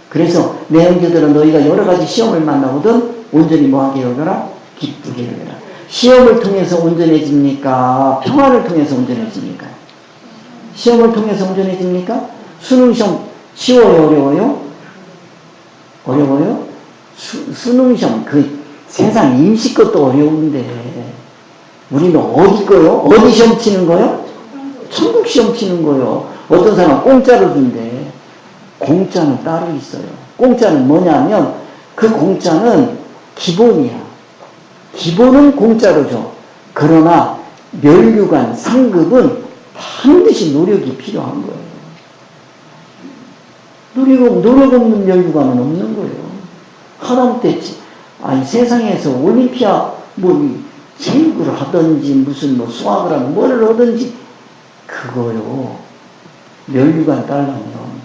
그래서 내 형제들은 너희가 여러 가지 시험을 만나거든 온전히 뭐하게 여겨라? 기쁘게 여겨라. 시험을 통해서 온전해집니까? 평안을 통해서 온전해집니까? 시험을 통해서 온전해집니까? 수능시험 쉬워요? 어려워요? 어려워요? 수능시험, 세상 임시 것도 어려운데 우리는 어디 거요? 어디 시험 치는 거요? 천국 시험 치는 거요. 어떤 사람은 공짜로 준대. 공짜는 따로 있어요. 공짜는 뭐냐면 그 공짜는 기본이야. 기본은 공짜로 줘. 그러나 면류관, 상급은 반드시 노력이 필요한 거예요. 노력 없는 면류관은 없는 거예요. 하다못해 세상에서 올림피아 체육을 하든지 무슨 수학을 하든 뭐를 하든지 그거요. 면류관 따려면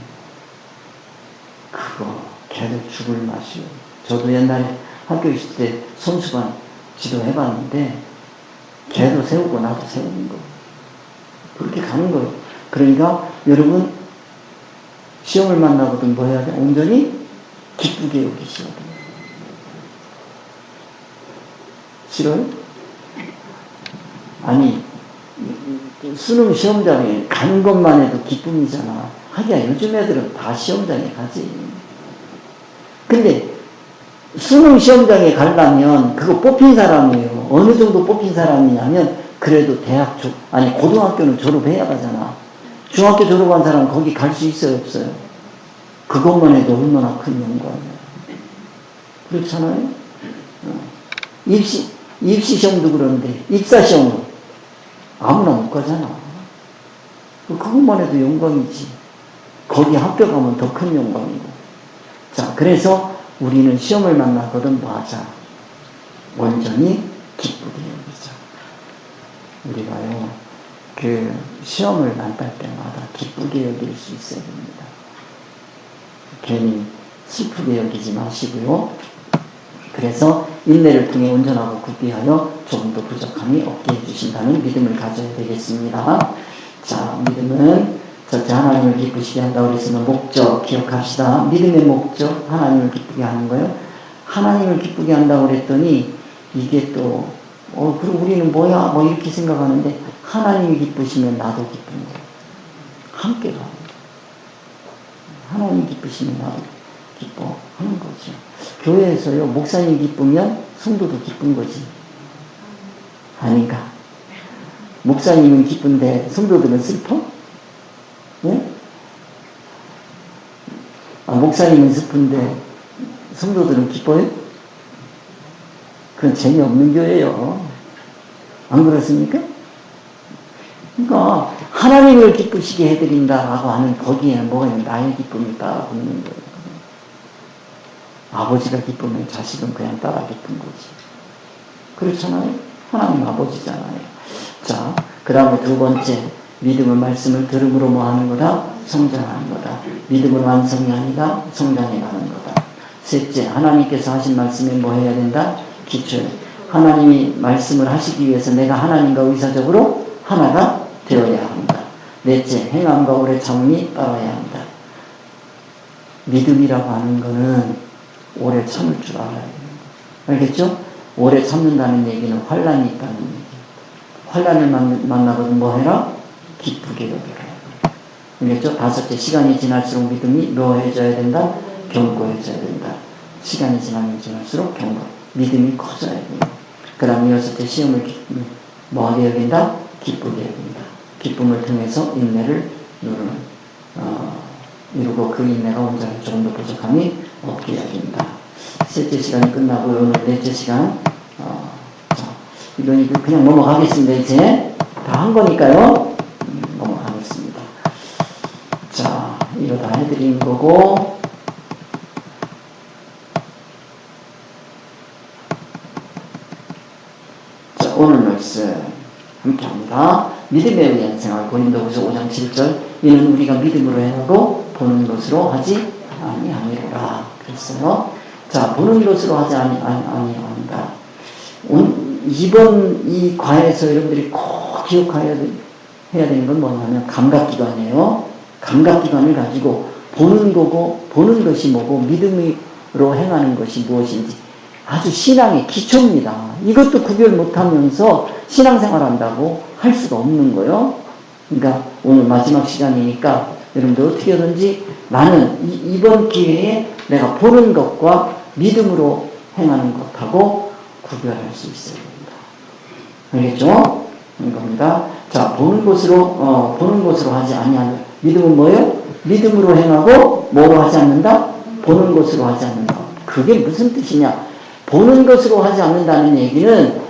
그거 걔도 죽을 맛이요. 저도 옛날에 학교 있을 때 선수반 지도해봤는데 걔도 세우고 나도 세우는 거. 그렇게 가는 거예요. 그러니까 여러분 시험을 만나거든 뭐 해야 돼? 온전히 기쁘게 여기셔야 돼요. 싫어요? 아니 수능 시험장에 가는 것만 해도 기쁨이잖아. 하기야 요즘 애들은 다 시험장에 가지. 근데 수능 시험장에 가려면 그거 뽑힌 사람이에요. 어느 정도 뽑힌 사람이냐면 그래도 고등학교는 졸업해야 가잖아. 중학교 졸업한 사람은 거기 갈 수 있어요, 없어요? 그것만 해도 얼마나 큰 영광이에요. 그렇잖아요? 입시시험도 그런데, 입사시험은 아무나 못 가잖아. 그것만 해도 영광이지. 거기 합격하면 더 큰 영광이고. 자, 그래서 우리는 시험을 만나거든 뭐 하자? 온전히 기쁘게 여기자. 우리가요, 그 시험을 만날 때마다 기쁘게 여길 수 있어야 됩니다. 괜히 슬프게 여기지 마시고요. 그래서 인내를 통해 온전하고 굽비하여 조금 더 부족함이 없게 해주신다는 믿음을 가져야 되겠습니다. 자, 믿음은 첫째 하나님을 기쁘시게 한다고 그랬으면 목적 기억합시다. 믿음의 목적, 하나님을 기쁘게 하는 거예요. 하나님을 기쁘게 한다고 그랬더니 이게 또 그럼 우리는 뭐야? 뭐 이렇게 생각하는데 하나님이 기쁘시면 나도 기쁜 거예요. 함께 가는 거예요. 하나님이 기쁘시면 나도 기뻐하는 거죠. 교회에서요, 목사님이 기쁘면 성도도 기쁜 거지. 아닌가? 목사님은 기쁜데 성도들은 슬퍼? 예? 목사님은 슬픈데 성도들은 기뻐요? 그건 재미없는 교회예요. 안 그렇습니까? 그러니까 하나님을 기쁘시게 해드린다라고 하는 거기에는 뭐가 있는 나의 기쁨이 따라 붙는 거예요. 아버지가 기쁘면 자식은 그냥 따라 기쁜 거지. 그렇잖아요? 하나님 아버지잖아요. 자, 그 다음에 두 번째, 믿음의 말씀을 들음으로 뭐 하는 거다? 성장하는 거다. 믿음은 완성이 아니다. 성장해 가는 거다. 셋째, 하나님께서 하신 말씀에 뭐 해야 된다? 기초에. 하나님이 말씀을 하시기 위해서 내가 하나님과 의사적으로 하나가 되어야 한다. 넷째, 행함과 오래 참음이 따라야 한다. 믿음이라고 하는 거는 오래 참을 줄 알아야 돼요. 알겠죠? 오래 참는다는 얘기는 환란이 있다는 얘기예요. 환란을 만나거든 뭐 해라? 기쁘게 여겨라. 알겠죠? 다섯째, 시간이 지날수록 믿음이 묘해져야 된다? 견고해져야 된다. 시간이 지나면 지날수록 견고. 믿음이 커져야 돼요. 그 다음에 여섯째, 시험을 뭐하게 여긴다? 기쁘게 여긴다. 기쁨을 통해서 인내를 이루고 그 인내가 온전히 조금 더 부족함이 없게 여긴다. 셋째 시간이 끝나고 오늘 넷째 시간 자, 이건 그냥 넘어가겠습니다. 이제 다 한 거니까요. 넘어가겠습니다. 자, 이거 다 해드린 거고 자, 오늘 말씀 함께합니다. 믿음에 의한 생활 고린도후서 5장 7절 이는 우리가 믿음으로 행하고 보는 것으로 하지 아니하니라 그랬어요. 자, 보는 것으로 하지 아니한다. 이번 이 과에서 여러분들이 꼭 기억해야 되는 건 뭐냐면 감각기관이에요. 감각기관을 가지고 보는 거고 보는 것이 뭐고 믿음으로 행하는 것이 무엇인지 아주 신앙의 기초입니다. 이것도 구별 못하면서 신앙생활한다고 할 수가 없는 거예요. 그러니까 오늘 마지막 시간이니까 여러분들 어떻게 하든지 나는 이번 기회에 내가 보는 것과 믿음으로 행하는 것하고 구별할 수 있어야 됩니다. 알겠죠? 이겁니다. 자, 보는 것으로 하지 아니하는 믿음은 뭐예요? 믿음으로 행하고 뭐로 하지 않는다? 보는 것으로 하지 않는다. 그게 무슨 뜻이냐? 보는 것으로 하지 않는다는 얘기는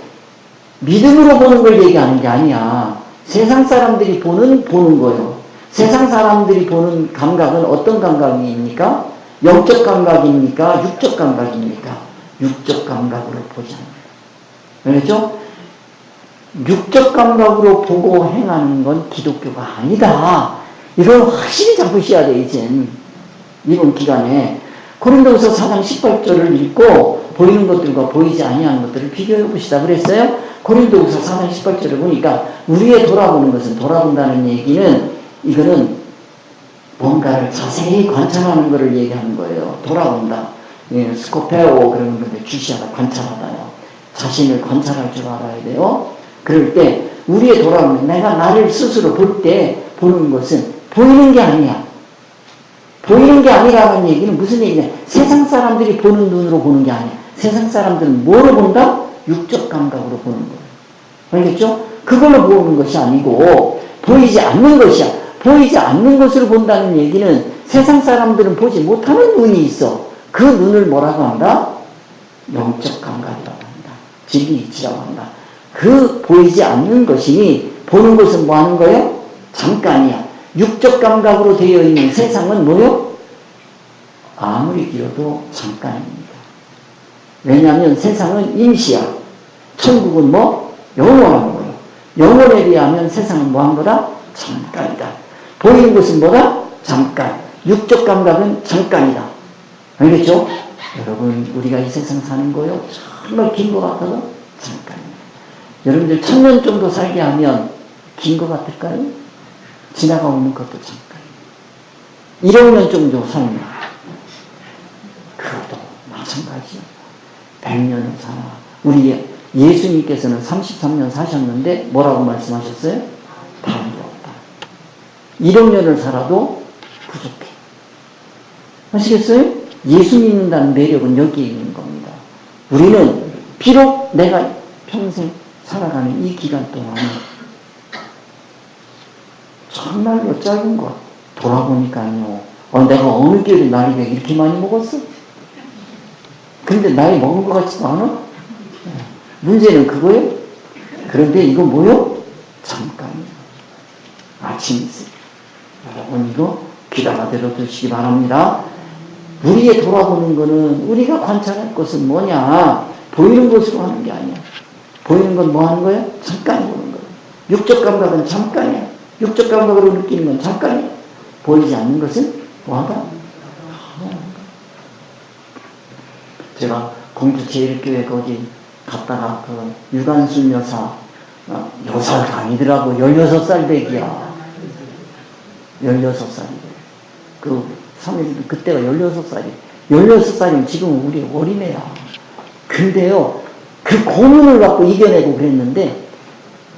믿음으로 보는 걸 얘기하는 게 아니야. 세상 사람들이 보는 거예요. 세상 사람들이 보는 감각은 어떤 감각입니까? 영적 감각입니까? 육적 감각입니까? 육적 감각으로 보지 않아요. 알겠죠? 육적 감각으로 보고 행하는 건 기독교가 아니다. 이걸 확실히 잡으셔야 돼, 이젠. 이번 기간에. 고린도후서 4장 18절을 읽고 보이는 것들과 보이지 아니하는 것들을 비교해 봅시다. 그랬어요? 고린도후서 4장 18절을 보니까 우리의 돌아보는 것은 돌아본다는 얘기는 이거는 뭔가를 자세히 관찰하는 것을 얘기하는 거예요. 돌아본다. 예, 스코페오 그러는 건데 주시하다 관찰하다요. 자신을 관찰할 줄 알아야 돼요. 그럴 때 우리의 돌아보는 내가 나를 스스로 볼 때 보는 것은 보이는 게 아니야. 보이는 게 아니라는 얘기는 무슨 얘기냐? 세상 사람들이 보는 눈으로 보는 게 아니야. 세상 사람들은 뭐로 본다? 육적 감각으로 보는 거예요. 알겠죠? 그걸로 보는 것이 아니고 보이지 않는 것이야. 보이지 않는 것으로 본다는 얘기는 세상 사람들은 보지 못하는 눈이 있어. 그 눈을 뭐라고 한다? 영적 감각이라고 한다. 진리이치라고 한다. 그 보이지 않는 것이니 보는 것은 뭐 하는 거예요? 잠깐이야. 육적 감각으로 되어 있는 세상은 뭐요? 아무리 길어도 잠깐입니다. 왜냐하면 세상은 임시야. 천국은 뭐? 영원한 거예요. 영원에 비하면 세상은 뭐 한 거다? 잠깐이다. 보이는 것은 뭐다? 잠깐. 육적 감각은 잠깐이다. 알겠죠? 여러분, 우리가 이 세상 사는 거요, 정말 긴 것 같아도 잠깐입니다. 여러분들 1000년 정도 살게 하면 긴 것 같을까요? 지나가 오는 것도 잠깐입니다. 1억 년 정도 살면 그것도 마찬가지요. 100년을 살아. 우리 예수님께서는 33년 사셨는데 뭐라고 말씀하셨어요? 답이 없다. 1억 년을 살아도 부족해. 아시겠어요? 예수 믿는다는 매력은 여기에 있는 겁니다. 우리는 비록 내가 평생 살아가는 이 기간 동안에 정말로 짧은 것 돌아보니까요. 내가 어느 교회 나이가 이렇게 많이 먹었어? 근데 나이 먹은 것 같지도 않아? 문제는 그거예요. 그런데 이거 뭐요? 잠깐이요. 아침이 있어요. 여러분 이거 귀담아 들어두시기 바랍니다. 우리의 돌아보는 거는 우리가 관찰할 것은 뭐냐? 보이는 것으로 하는 게 아니야. 보이는 건 뭐 하는 거야? 잠깐 보는 거야. 육적 감각은 잠깐이야. 육적 감각으로 느끼는 건 잠깐이야. 보이지 않는 것은 뭐하다? 제가 공주 제일교회 거기 갔다가 그 유관순 여사가 아니더라고. 16살 배기야. 16살이래. 그 3일 그때가 16살이. 16살이면 지금은 우리 어린애야. 근데요, 그 고문을 갖고 이겨내고 그랬는데,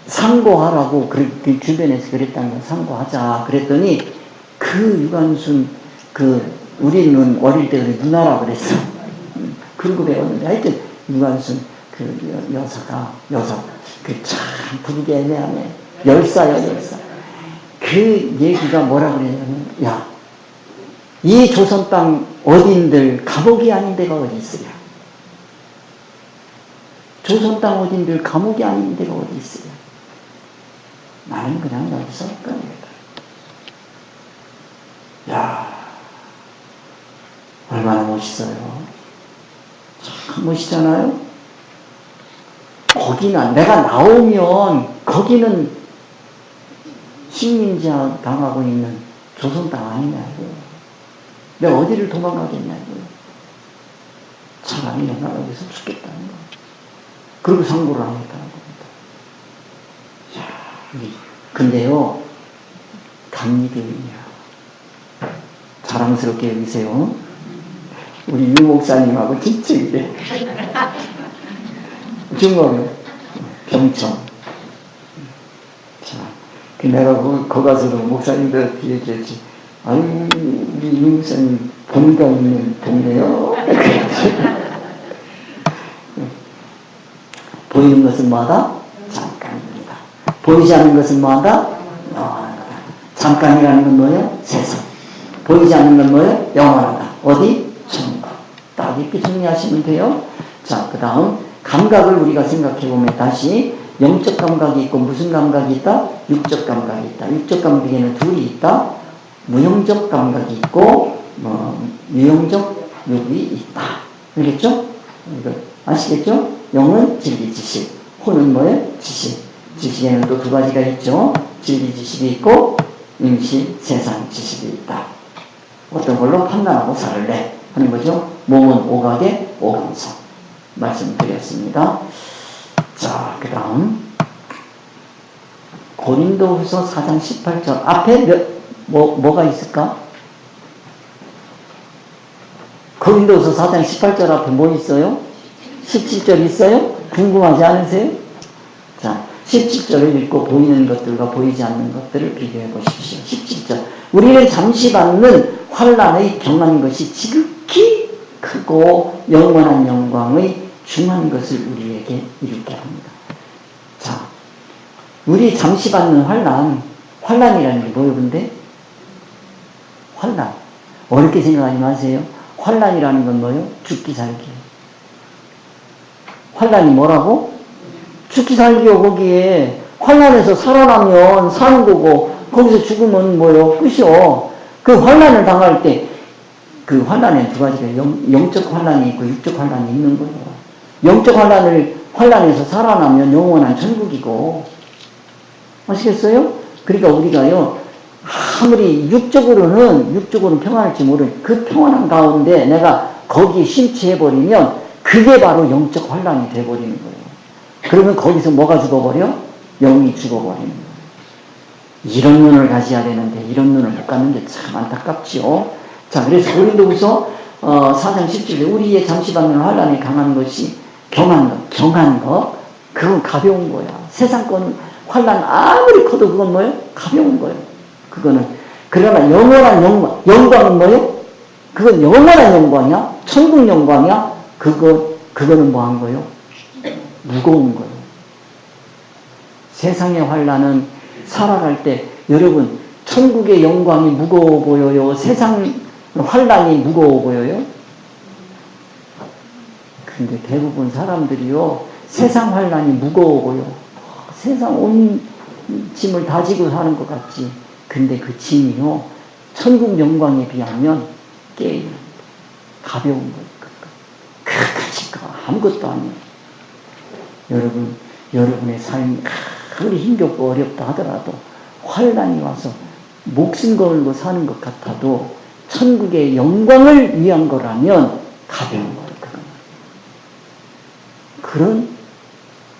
상고하라고 그 주변에서 그랬다는 건 상고하자. 그랬더니, 그 유관순, 우리는 어릴 때 누나라 그랬어. 그러고 배웠는데, 하여튼, 유관순, 여사, 참, 부르기 애매하네. 10살이야. 그 얘기가 뭐라 그랬냐면, 야, 이 조선 땅 어딘들 감옥이 아닌 데가 어디 있으랴. 조선 땅 어딘들 감옥이 아닌 데가 어디 있으랴. 나는 그냥 여기서 끝내다. 야, 얼마나 멋있어요. 참 멋있잖아요. 거기나 내가 나오면 거기는 식민지화 당하고 있는 조선 땅 아니냐고요. 내가 어디를 도망가겠냐고요. 차라리 내가 여기서 죽겠다는 거. 그리고 상고를 안 했다는 겁니다. 야, 근데요, 감리교인이야. 자랑스럽게 여기세요. 우리 유 목사님하고 진짜 이래. 중국에 병천. 자, 내가 거기 가서도 목사님들한테 얘기했지. 아니, 우리 유 목사님 본가 있는 동네요. 보이는 것은 뭐하다? 잠깐입니다. 보이지 않는 것은 뭐하다? 영원하다. 잠깐이라는 건 뭐예요? 세상. 보이지 않는 건 뭐예요? 영원하다. 어디? 천국. 딱 이렇게 정리하시면 돼요. 자, 그 다음 감각을 우리가 생각해보면 다시 영적 감각이 있고 무슨 감각이 있다? 육적 감각이 있다. 육적 감각에는 둘이 있다. 무영적 감각이 있고 유영적 육이 있다. 알겠죠? 이거 아시겠죠? 영은 진리 지식, 호는 뭐예요? 지식. 지식에는 또 두 가지가 있죠. 진리 지식이 있고 임시 세상 지식이 있다. 어떤 걸로 판단하고 살래 하는 거죠. 몸은 오각의 오감성 말씀드렸습니다. 자, 그 다음 고린도후서 4장 18절 앞에 뭐가 있을까? 고린도후서 4장 18절 앞에 뭐 있어요? 17절 있어요? 궁금하지 않으세요? 자, 17절을 읽고 보이는 것들과 보이지 않는 것들을 비교해 보십시오. 17절. 우리는 잠시 받는 환난의 경한 것이 지극히 크고 영원한 영광의 중한 것을 우리에게 이루게 합니다. 자, 우리 잠시 받는 환난이라는 게 뭐예요? 근데 환난. 어렵게 생각하지 마세요. 환난이라는 건 뭐예요? 죽기 살기. 환난이 뭐라고? 죽기 살기요. 거기에 환난에서 살아나면 사는 거고 거기서 죽으면 뭐요? 끝이요. 그 환난을 당할 때 그 환난에 두 가지가 영적 환난이 있고 육적 환난이 있는 거예요. 영적 환난에서 살아나면 영원한 천국이고, 아시겠어요? 그러니까 우리가요, 아무리 육적으로는 평안할지 모르는 그 평안한 가운데 내가 거기에 심취해버리면 그게 바로 영적 환난이 돼버리는 거예요. 그러면 거기서 뭐가 죽어버려? 영이 죽어버리는 거예요. 이런 눈을 가져야 되는데 이런 눈을 못 갖는 게 참 안타깝지요. 자, 그래서 고린도후서 4장 17절 우리의 잠시 받는 환난이 강한 것이 경한 것, 그건 가벼운 거야. 세상 거는 환난 아무리 커도 그건 뭐예요? 가벼운 거예요. 그거는. 그러나 영원한 영광은 뭐예요? 그건 영원한 영광이야? 천국 영광이야? 그거는 뭐 한 거예요? 무거운 거예요. 세상의 환난은 살아갈 때 여러분 천국의 영광이 무거워 보여요? 세상 환난이 무거워 보여요? 근데 대부분 사람들이요 세상 환난이 무거워 보여. 세상 온 짐을 다 지고 사는 것 같지. 근데 그 짐이요 천국 영광에 비하면 게임 가벼운 거예요. 그까짓 거 아무것도 아니에요. 여러분의 삶이 아무리 힘겹고 어렵다 하더라도 환난이 와서 목숨 걸고 사는 것 같아도 천국의 영광을 위한 거라면 가벼운 거예요. 그런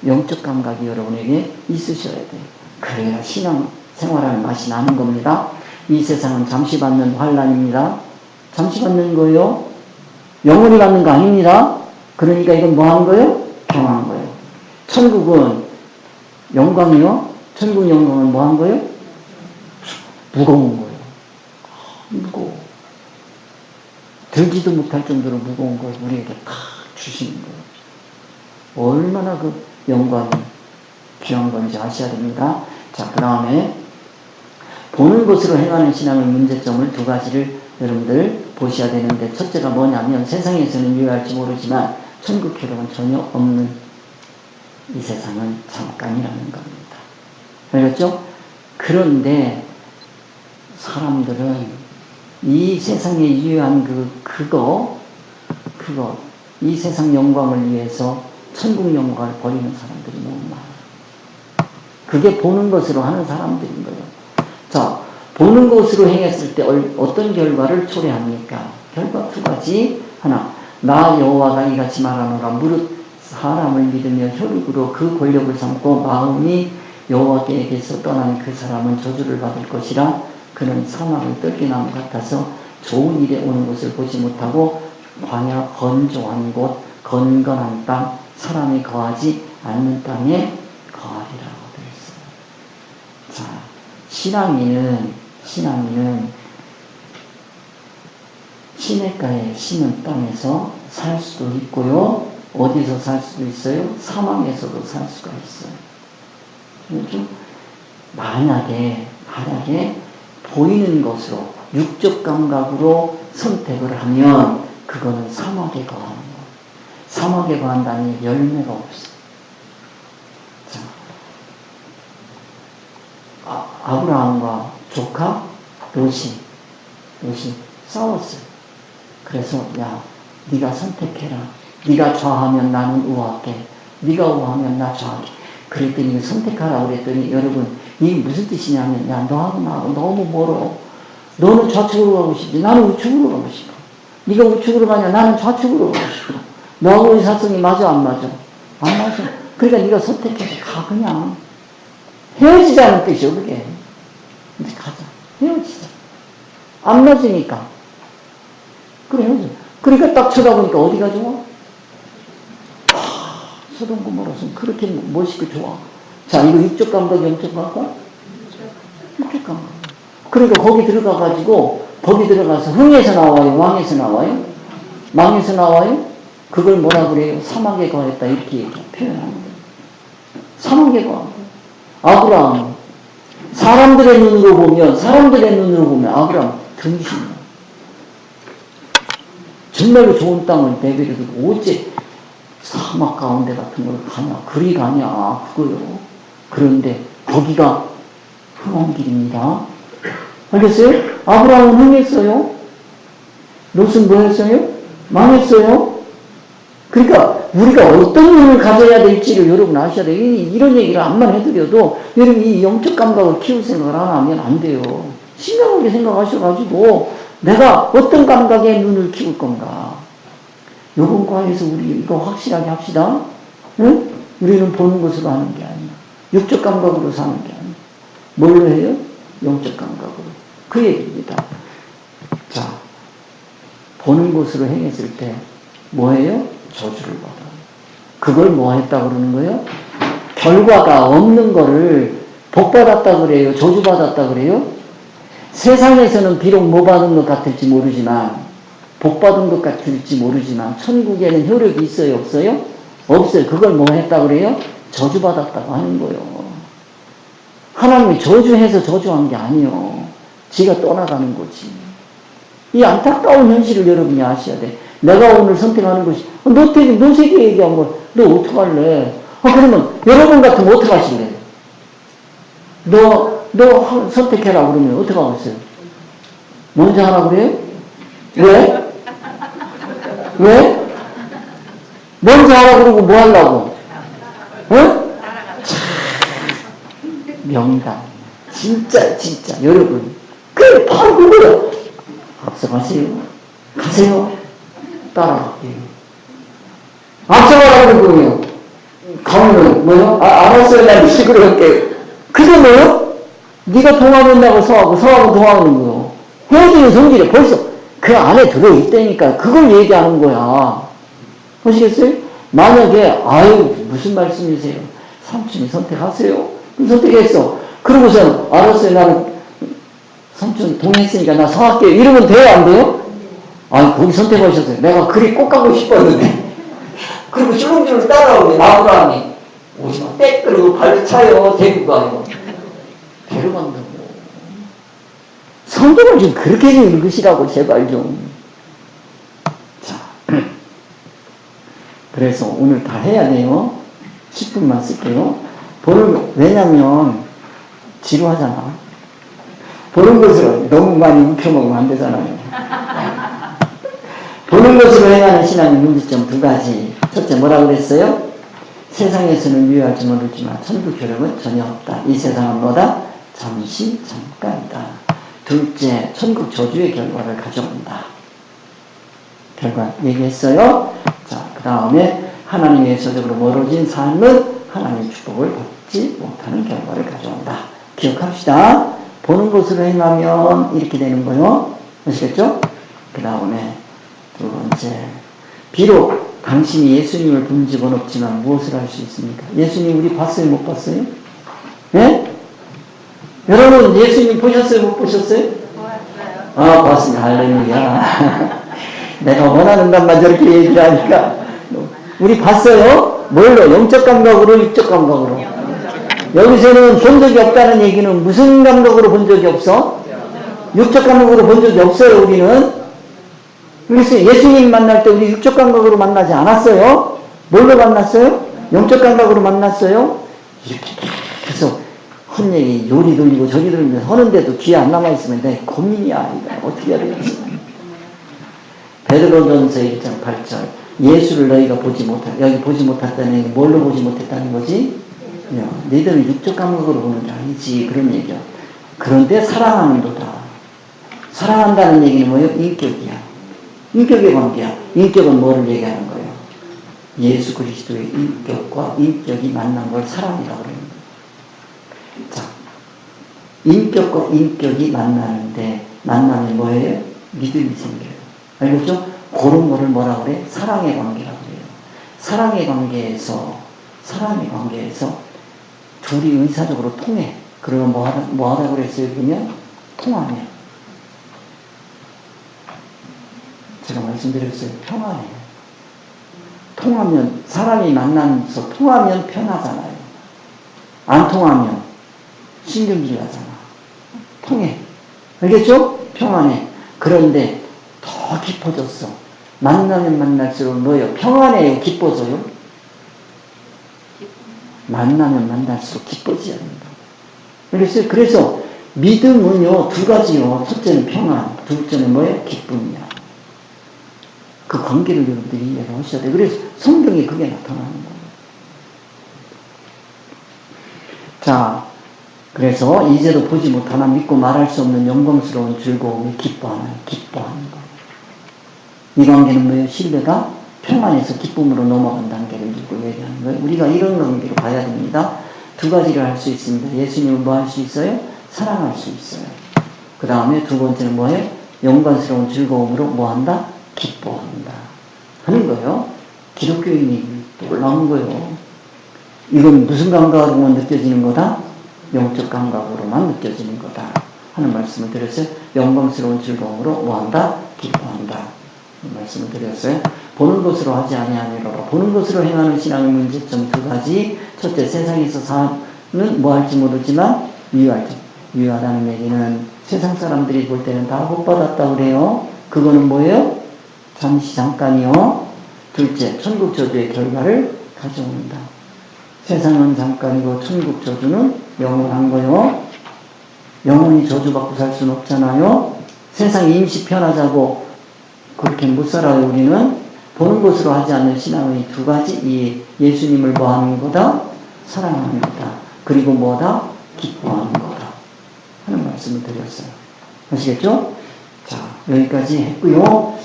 영적 감각이 여러분에게 있으셔야 돼요. 그래야 신앙 생활할 맛이 나는 겁니다. 이 세상은 잠시 받는 환난입니다. 잠시 받는 거예요. 영원히 받는 거 아닙니다. 그러니까 이건 뭐 하는 거예요? 경험한 거예요. 천국은 영광이요. 천국 영광은 뭐 한 거예요? 무거운 거예요. 무거워. 들지도 못할 정도로 무거운 걸 우리에게 다 주시는 거예요. 얼마나 그 영광이 귀한 건지 아셔야 됩니다. 자, 그 다음에 보는 것으로 행하는 신앙의 문제점을 두 가지를 여러분들 보셔야 되는데, 첫째가 뭐냐면 세상에서는 유효할지 모르지만 천국 쾌락은 전혀 없는 이 세상은 잠깐이라는 겁니다. 알겠죠? 그런데 사람들은 이 세상에 유효한 그거 이 세상 영광을 위해서 천국 영광을 버리는 사람들이 너무 많아요. 그게 보는 것으로 하는 사람들인 거예요. 자, 보는 것으로 행했을 때 어떤 결과를 초래합니까? 결과 두 가지. 하나, 나 여호와가 이같이 말하노라. 무릇 사람을 믿으며 혈육으로 그 권력을 삼고 마음이 여호와께서 떠난 그 사람은 저주를 받을 것이라. 그는 사막의 뜰기나무 같아서 좋은 일에 오는 것을 보지 못하고 광야 건조한 곳 건건한 땅 사람이 거하지 않는 땅에 거하리라고 되어 있어요. 자, 신앙인은 시냇가에 심은 땅에서 살 수도 있고요. 어디서 살 수도 있어요? 사망에서도 살 수가 있어요. 그렇죠? 만약에 보이는 것으로 육적 감각으로 선택을 하면 그거는 사막에 거하는 거예요. 사막에 거한다니 열매가 없어요. 자, 아브라함과 조카 롯이 싸웠어요. 그래서 야, 네가 선택해라. 네가 좌하면 나는 우할게. 네가 우하면 나 좌할게. 그랬더니 선택하라고 그랬더니 여러분 이게 무슨 뜻이냐면 야, 너하고 나하고 너무 멀어. 너는 좌측으로 가고 싶지. 나는 우측으로 가고 싶어. 네가 우측으로 가냐? 나는 좌측으로 가고 싶어. 너하고 의사성이 맞아 안 맞아? 안 맞아. 그러니까 네가 선택해서 가. 그냥 헤어지자는 뜻이요 그게. 이제 가자. 헤어지자. 안 맞으니까. 그래 헤어져. 그러니까 딱 쳐다보니까 어디가 좋아? 소돔 고모라서는 그렇게 멋있고 좋아. 자, 이거 육적 감각, 영적 감각? 육적 감각. 그러니까 거기 들어가서 흥에서 나와요? 왕에서 나와요? 망에서 나와요? 그걸 뭐라 그래요? 사막에 거했다. 이렇게 표현하는 거예요. 사막에 거한 거예요. 아브라함. 사람들의 눈으로 보면 아브라함 등신이야. 정말로 좋은 땅을 내버려도 어째 사막 가운데 같은 걸 가냐. 그리 가냐. 그거요. 그런데 거기가 흥한 길입니다. 알겠어요? 아브라함은 흥했어요. 롯은 뭐 했어요? 망했어요. 그러니까 우리가 어떤 눈을 가져야 될지를 여러분 아셔야 돼요. 이런 얘기를 암만 해드려도 여러분 이 영적 감각을 키울 생각을 안 하면 안 돼요. 심각하게 생각하셔가지고 내가 어떤 감각의 눈을 키울 건가. 요번 과에서 우리 이거 확실하게 합시다. 응? 우리는 보는 것으로 하는 게 아니야. 육적 감각으로 사는 게 아니야. 뭘로 해요? 영적 감각으로. 그 얘기입니다. 자, 보는 것으로 행했을 때 뭐예요? 저주를 받아요. 그걸 뭐 했다고 그러는 거예요? 결과가 없는 거를 복 받았다 그래요? 저주 받았다 그래요? 세상에서는 비록 뭐 받은 것 같을지 모르지만 복 받은 것 같을지 모르지만 천국에는 효력이 있어요? 없어요? 없어요. 그걸 뭐 했다 그래요? 저주 받았다고 하는 거예요. 하나님이 저주해서 저주한 게 아니에요. 지가 떠나가는 거지. 이 안타까운 현실을 여러분이 아셔야 돼. 내가 오늘 선택하는 것이, 너 세계 얘기한 걸, 너 어떡할래? 그러면, 여러분 같으면 어떡하실래? 너 선택해라 그러면 어떡하겠어요? 먼저 하라 그래요? 왜? 왜? 먼저 하라 그러고 뭐 하려고? 응? 명단. 진짜, 여러분. 그래, 바로 그거야. 앞서가세요. 가세요. 따라갈게요. 앞서가라고 그러면, 가면은, 뭐요? 알았어요. 난 식으로 할게요. 그게 뭐요? 네가 동화된다고 서하고 동화하는 거요. 헤어지는 성질이 벌써 그 안에 들어있다니까. 그걸 얘기하는 거야. 보시겠어요? 만약에, 무슨 말씀이세요? 삼촌이 선택하세요. 선택했어. 그러고서, 알았어요. 나는 삼촌 동의했으니까 나 서할게요. 이러면 돼요? 안 돼요? 거기 선택하셨어요. 내가 그리 꼭 가고 싶었는데. 그리고 주렁주렁 따라오네. 아브라함이. 오지마. 땡! 그러고 발로 차요. 데리고 가요. 데려간다고. 성경을 좀 그렇게 좀 읽으시라고, 제발 좀. 자. 그래서 오늘 다 해야 돼요. 10분만 쓸게요. 왜냐면, 지루하잖아. 보는 것으로 너무 많이 움켜먹으면 안 되잖아요. 보는 것으로 행하는 신앙의 문제점 2가지. 첫째, 뭐라고 그랬어요? 세상에서는 유효할지 모르지만 천국 효력은 전혀 없다. 이 세상은 뭐다? 잠시 잠깐이다. 둘째, 천국 저주의 결과를 가져온다. 결과 얘기했어요. 자, 그 다음에 하나님의 예서적으로 멀어진 삶은 하나님의 축복을 받지 못하는 결과를 가져온다. 기억합시다. 보는 것으로 행하면 이렇게 되는 거요. 아시겠죠? 그 다음에 2번째, 비록 당신이 예수님을 본 적은 없지만 무엇을 할 수 있습니까? 예수님 우리 봤어요? 못 봤어요? 예? 여러분 예수님 보셨어요? 못 보셨어요? 보았어요. 봤습니다. 할렐루야. 내가 원하는 것만 저렇게 얘기를 하니까. 우리 봤어요? 뭘로? 영적 감각으로? 육적 감각으로? 여기서는 본 적이 없다는 얘기는 무슨 감각으로 본 적이 없어? 육적 감각으로 본 적이 없어요, 우리는. 그래서 예수님 만날 때 우리 육적 감각으로 만나지 않았어요? 뭘로 만났어요? 영적 감각으로 만났어요? 이렇게 계속 헛얘기, 요리 돌리고 저리 돌리면서 하는데도 귀에 안 남아있으면 내 고민이야. 이거 어떻게 해야 되겠어? 베드로전서 1장 8절. 예수를 너희가 보지 못하, 여기 보지 못했다는 얘기, 뭘로 보지 못했다는 거지? 너희들은 육적 감각으로 보는 게 아니지. 그런 얘기야. 그런데 사랑하는도다. 사랑한다는 얘기는 뭐예요? 인격이야. 인격의 관계야. 인격은 뭐를 얘기하는 거예요? 예수 그리스도의 인격과 인격이 만난 걸 사랑이라고 그래요. 자, 인격과 인격이 만나면 뭐예요? 믿음이 생겨요. 알겠죠? 그런 거를 뭐라 그래? 사랑의 관계라고 그래요. 사랑의 관계에서 둘이 의사적으로 통해. 그러면 뭐 하다 그랬어요? 그러면 통하네. 제가 말씀드렸어요. 평안해. 통하면, 사람이 만나서 통하면 편하잖아요. 안 통하면 신경질 나잖아. 통해. 알겠죠? 평안해. 그런데 더 깊어졌어. 만나면 만날수록 뭐예요? 평안해요? 기뻐져요? 만나면 만날수록 기뻐져야 된다. 그래서 믿음은요, 두 가지요. 첫째는 평안, 둘째는 뭐예요? 기쁨이야. 그 관계를 여러분들이 이해를 하셔야 돼요. 그래서 성경에 그게 나타나는 거예요. 자, 그래서 이제도 보지 못하나 믿고 말할 수 없는 영광스러운 즐거움이 기뻐하는 거. 이 관계는 뭐예요? 신뢰가 평안에서 기쁨으로 넘어간 단계를 두고 얘기하는 거예요. 우리가 이런 관계로 가야 됩니다. 두 가지를 할 수 있습니다. 예수님을 뭐 할 수 있어요? 사랑할 수 있어요. 그 다음에 두 번째는 뭐예요? 영광스러운 즐거움으로 뭐 한다? 기뻐한다. 하는 거예요. 기독교인이 놀라운 거예요. 이건 무슨 감각으로만 느껴지는 거다? 영적 감각으로만 느껴지는 거다. 하는 말씀을 드렸어요. 영광스러운 즐거움으로 뭐 한다? 기뻐한다. 말씀을 드렸어요. 보는 것으로 하지 아니하니라. 보는 것으로 행하는 신앙의 문제점 두 가지. 첫째, 세상에서 사는 뭐 할지 모르지만 유효하다는 얘기는 세상 사람들이 볼 때는 다 복 받았다고 그래요. 그거는 뭐예요? 잠시 잠깐이요. 둘째, 천국 저주의 결과를 가져온다. 세상은 잠깐이고 천국 저주는 영원한 거요. 영원히 저주받고 살 수는 없잖아요. 세상 임시 편하자고 그렇게 못 살아요. 우리는 보는 것으로 하지 않는 신앙의 두 가지, 이 예수님을 뭐 하는 거다? 사랑하는 거다. 그리고 뭐다? 기뻐하는 거다. 하는 말씀을 드렸어요. 아시겠죠? 자, 여기까지 했고요.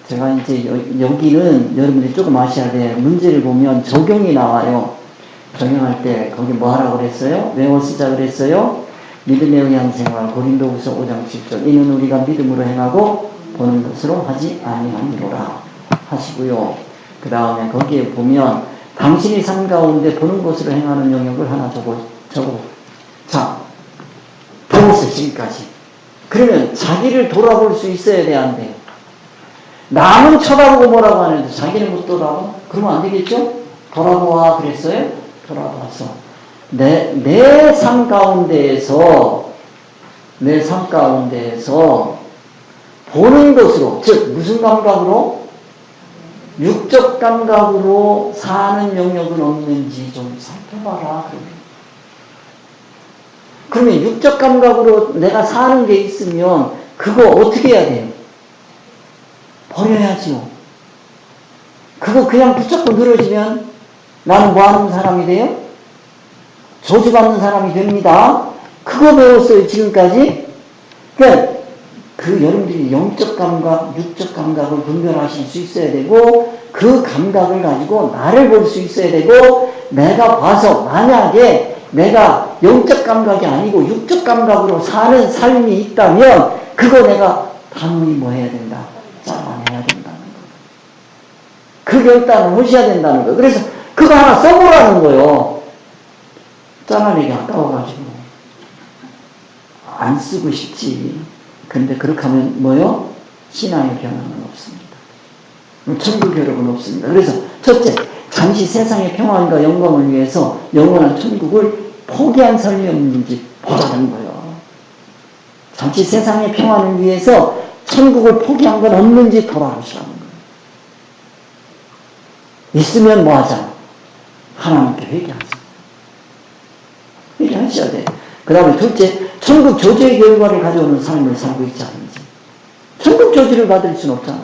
제가 이제 여기는 여러분들이 조금 아셔야 돼요. 문제를 보면 적용이 나와요. 적용할 때 거기 뭐 하라고 그랬어요? 외워 시작을 했어요. 믿음에 의한 생활, 고린도후서 5장 7절. 이는 우리가 믿음으로 행하고 보는 것으로 하지 아니하니로라 하시고요. 그 다음에 거기에 보면 당신이 삶 가운데 보는 것으로 행하는 영역을 하나 적어. 자, 배웠어요. 지금까지. 그러면 자기를 돌아볼 수 있어야 돼, 안 돼요? 남은 쳐다보고 뭐라고 하는데 자기는 못 돌아봐? 그러면 안 되겠죠? 돌아보아 그랬어요? 돌아봐서 내 삶 가운데에서 보는 것으로, 즉 무슨 감각으로? 육적 감각으로 사는 영역은 없는지 좀 살펴봐라. 그러면 육적 감각으로 내가 사는 게 있으면 그거 어떻게 해야 돼요? 버려야지요. 그거 그냥 붙잡고 늘어지면 나는 뭐 하는 사람이 돼요? 저주받는 사람이 됩니다. 그거 배웠어요, 지금까지. 그러니까 그 여러분들이 영적 감각, 육적 감각을 분별하실 수 있어야 되고, 그 감각을 가지고 나를 볼 수 있어야 되고, 내가 봐서 만약에 내가 영적 감각이 아니고 육적 감각으로 사는 삶이 있다면 그거 내가 단호히 뭐 해야 된다? 잘라내야 된다는 거예요. 그 결단을 하셔야 된다는 거예요. 그래서 그거 하나 써보라는 거예요. 잘라내기 아까워가지고 안 쓰고 싶지. 근데 그렇게 하면 뭐요? 신앙의 변화는 없습니다. 천국 여러분 없습니다. 그래서 첫째, 잠시 세상의 평안과 영광을 위해서 영원한 천국을 포기한 삶이 없는지 보자는 거예요. 잠시 세상의 평안을 위해서 천국을 포기한 건 없는지 돌아보시라는 거예요. 있으면 뭐 하자? 하나님께 회개하자. 회개하셔야 돼요. 그 다음에 둘째, 천국 저주의 결과를 가져오는 삶을 살고 있지 않은지. 천국 저주를 받을 수는 없잖아.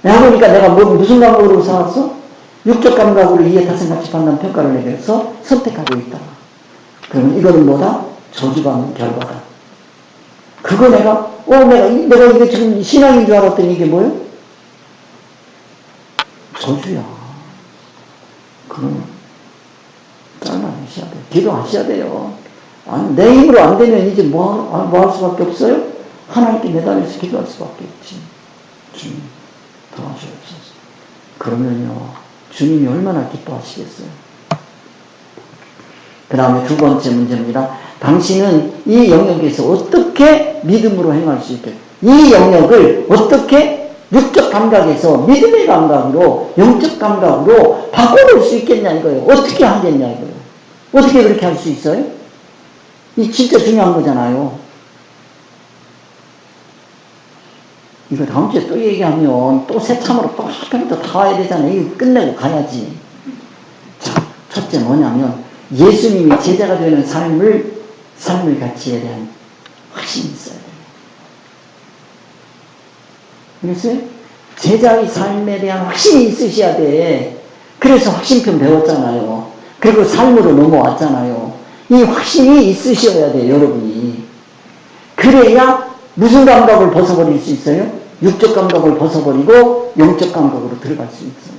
내가 보니까 내가 무슨 감각으로 살았어? 육적 감각으로 이해, 타생, 가치, 판단, 평가를 내려서 선택하고 있다. 그러면 이거는 뭐다? 저주받는 결과다. 그거 내가 이게 지금 신앙인 줄 알았더니 이게 뭐예요? 저주야. 그럼 잘라내셔야 돼요. 기도하셔야 돼요. 아니, 내 힘으로 안 되면 이제 뭐 할 수밖에 없어요? 하나님께 매달려서 기도할 수밖에 없지. 주님, 도와주옵소서. 그러면요, 주님이 얼마나 기뻐하시겠어요? 그 다음에 두 번째 문제입니다. 당신은 이 영역에서 어떻게 믿음으로 행할 수 있게, 이 영역을 어떻게 육적 감각에서 믿음의 감각으로, 영적 감각으로 바꿔볼 수 있겠냐 이거예요. 어떻게 하겠냐 이거예요. 어떻게 그렇게 할 수 있어요? 이 진짜 중요한 거잖아요. 이거 다음 주에 또 얘기하면 또 새참으로 또 학교부터 다 와야 되잖아요. 이거 끝내고 가야지. 자, 첫째 뭐냐면 예수님이 제자가 되는 삶을 가치에 대한 확신이 있어야 돼요. 그래서 제자의 삶에 대한 확신이 있으셔야 돼. 그래서 확신편 배웠잖아요. 그리고 삶으로 넘어왔잖아요. 이 확신이 있으셔야 돼요, 여러분이. 그래야 무슨 감각을 벗어버릴 수 있어요? 육적 감각을 벗어버리고 영적 감각으로 들어갈 수 있어요.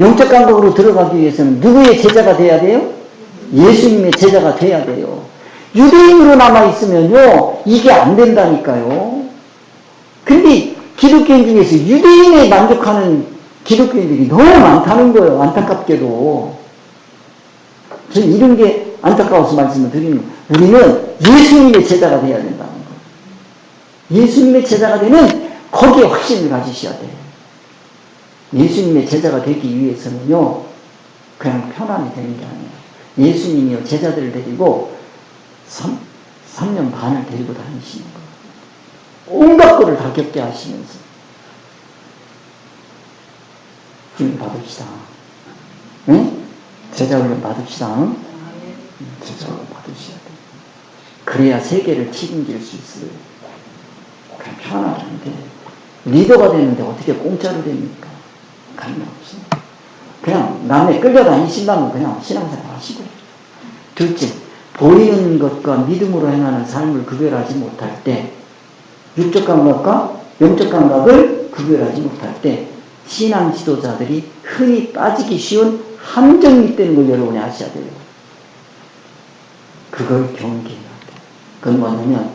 영적 감각으로 들어가기 위해서는 누구의 제자가 돼야 돼요? 예수님의 제자가 돼야 돼요. 유대인으로 남아있으면요, 이게 안 된다니까요. 근데 기독교인 중에서 유대인에 만족하는 기독교인들이 너무 많다는 거예요. 안타깝게도. 저는 이런 게 안타까워서 말씀을 드리는 거예요. 우리는 예수님의 제자가 돼야 된다는 거예요. 예수님의 제자가 되면 거기에 확신을 가지셔야 돼요. 예수님의 제자가 되기 위해서는요, 그냥 편안히 되는 게 아니에요. 예수님이요, 제자들을 데리고 3년 반을 데리고 다니시는 거예요. 온갖 거를 다 겪게 하시면서. 훈련 받읍시다. 응? 제자 훈련 받읍시다. 응? 제자 훈련 받으셔야 돼요. 그래야 세계를 책임질 수 있어요. 그냥 편안하게 안 돼. 리더가 되는데 어떻게 공짜로 됩니까? 가능없어. 그냥 남에 끌려다니신다면 그냥 신앙생활 하시고. 둘째, 보이는 것과 믿음으로 행하는 삶을 구별하지 못할 때, 육적 감각과 영적 감각을 구별하지 못할 때 신앙 지도자들이 흔히 빠지기 쉬운 함정이 있다는 걸 여러분이 아셔야 돼요. 그걸 경계해야 돼요. 그건 뭐냐면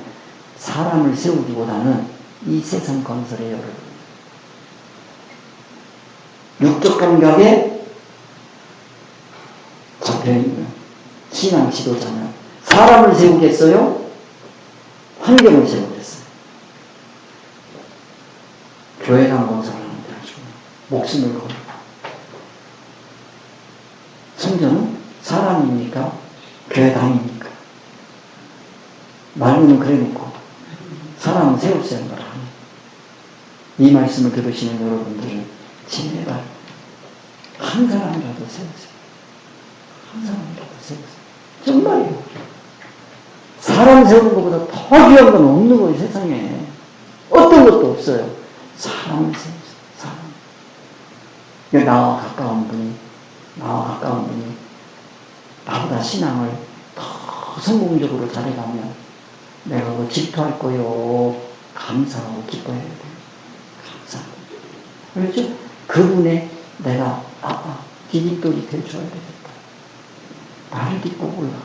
사람을 세우기보다는 이 세상 건설에 여러분 육적 감각에 잡혀있는 신앙 지도자는 사람을 세우겠어요? 환경을 세우겠어요? 교회랑 건설하는데 아주 목숨을 걸고. 성전은 사람입니까? 교회당입니까? 말로는 그래 놓고 사람은 세우세요. 이 말씀을 들으시는 여러분들은 제발 한 사람이라도 세우세요. 한 사람이라도 세우세요. 정말이에요. 사람 세우는 것보다 더 귀한 건 없는 거예요. 세상에. 어떤 것도 없어요. 사람을 세우세요. 사람. 나와 가까운 분이 나보다 신앙을 더 성공적으로 잘해가면 내가 그거 질투할 거요. 감사하고 기뻐해야 돼요. 감사하고. 그렇죠? 그분의 내가 디딤돌이 되어줘야 되겠다. 나를 딛고 올라가.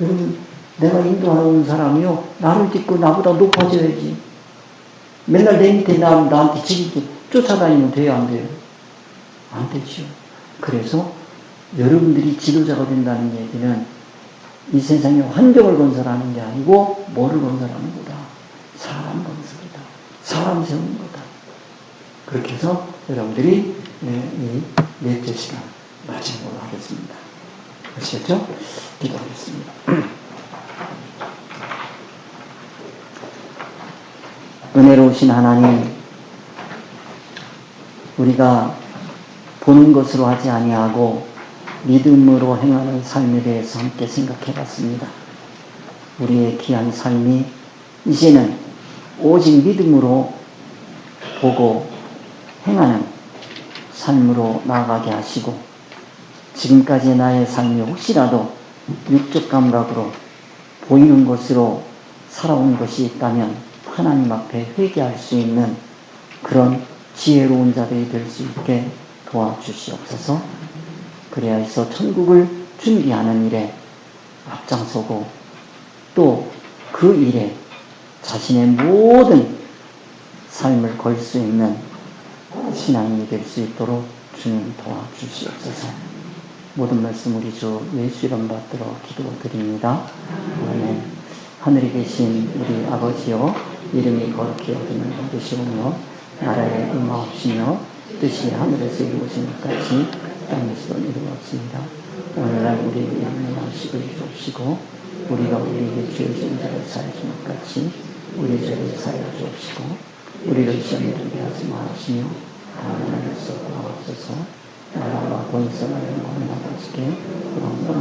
여러분, 내가 인도하는 사람이요, 나를 딛고 나보다 높아져야지. 맨날 내 밑에 나한테 지키기 쫓아다니면 돼요, 안 돼요? 안 되죠. 그래서 여러분들이 지도자가 된다는 얘기는 이 세상에 환경을 건설하는 게 아니고 뭐를 건설하는 거다? 사람 건설이다. 사람 세우는 거다. 그렇게 해서 여러분들이 이 넷째 시간 마치도록 하겠습니다. 아시겠죠? 기도하겠습니다. 은혜로우신 하나님, 우리가 보는 것으로 하지 아니하고 믿음으로 행하는 삶에 대해서 함께 생각해 봤습니다. 우리의 귀한 삶이 이제는 오직 믿음으로 보고 행하는 삶으로 나아가게 하시고, 지금까지의 나의 삶이 혹시라도 육적 감각으로 보이는 것으로 살아온 것이 있다면 하나님 앞에 회개할 수 있는 그런 지혜로운 자들이 될 수 있게 도와주시옵소서. 그래야 해서 천국을 준비하는 일에 앞장서고 또 그 일에 자신의 모든 삶을 걸 수 있는 신앙이 될 수 있도록 주님 도와주시옵소서. 모든 말씀 우리 주 예수 이름 받들어 기도드립니다. 아멘. 하늘에 계신 우리 아버지여, 이름이 거룩히 여김을 받으시오며 나라에 임하옵시며 뜻이 하늘에서 이루어진 것 같이 땅에서도 이루어졌습니다. 오늘날 우리에게 일용할 양식을 주옵시고 우리가 우리에게 죄 지은 자를 사하신 것 같이 우리 죄를 사여 주옵시고 우리를 시험에 들게 하지 마시며 다만 하늘에서 구하옵소서. 나라와 권세와 영광을 아버지께 영원히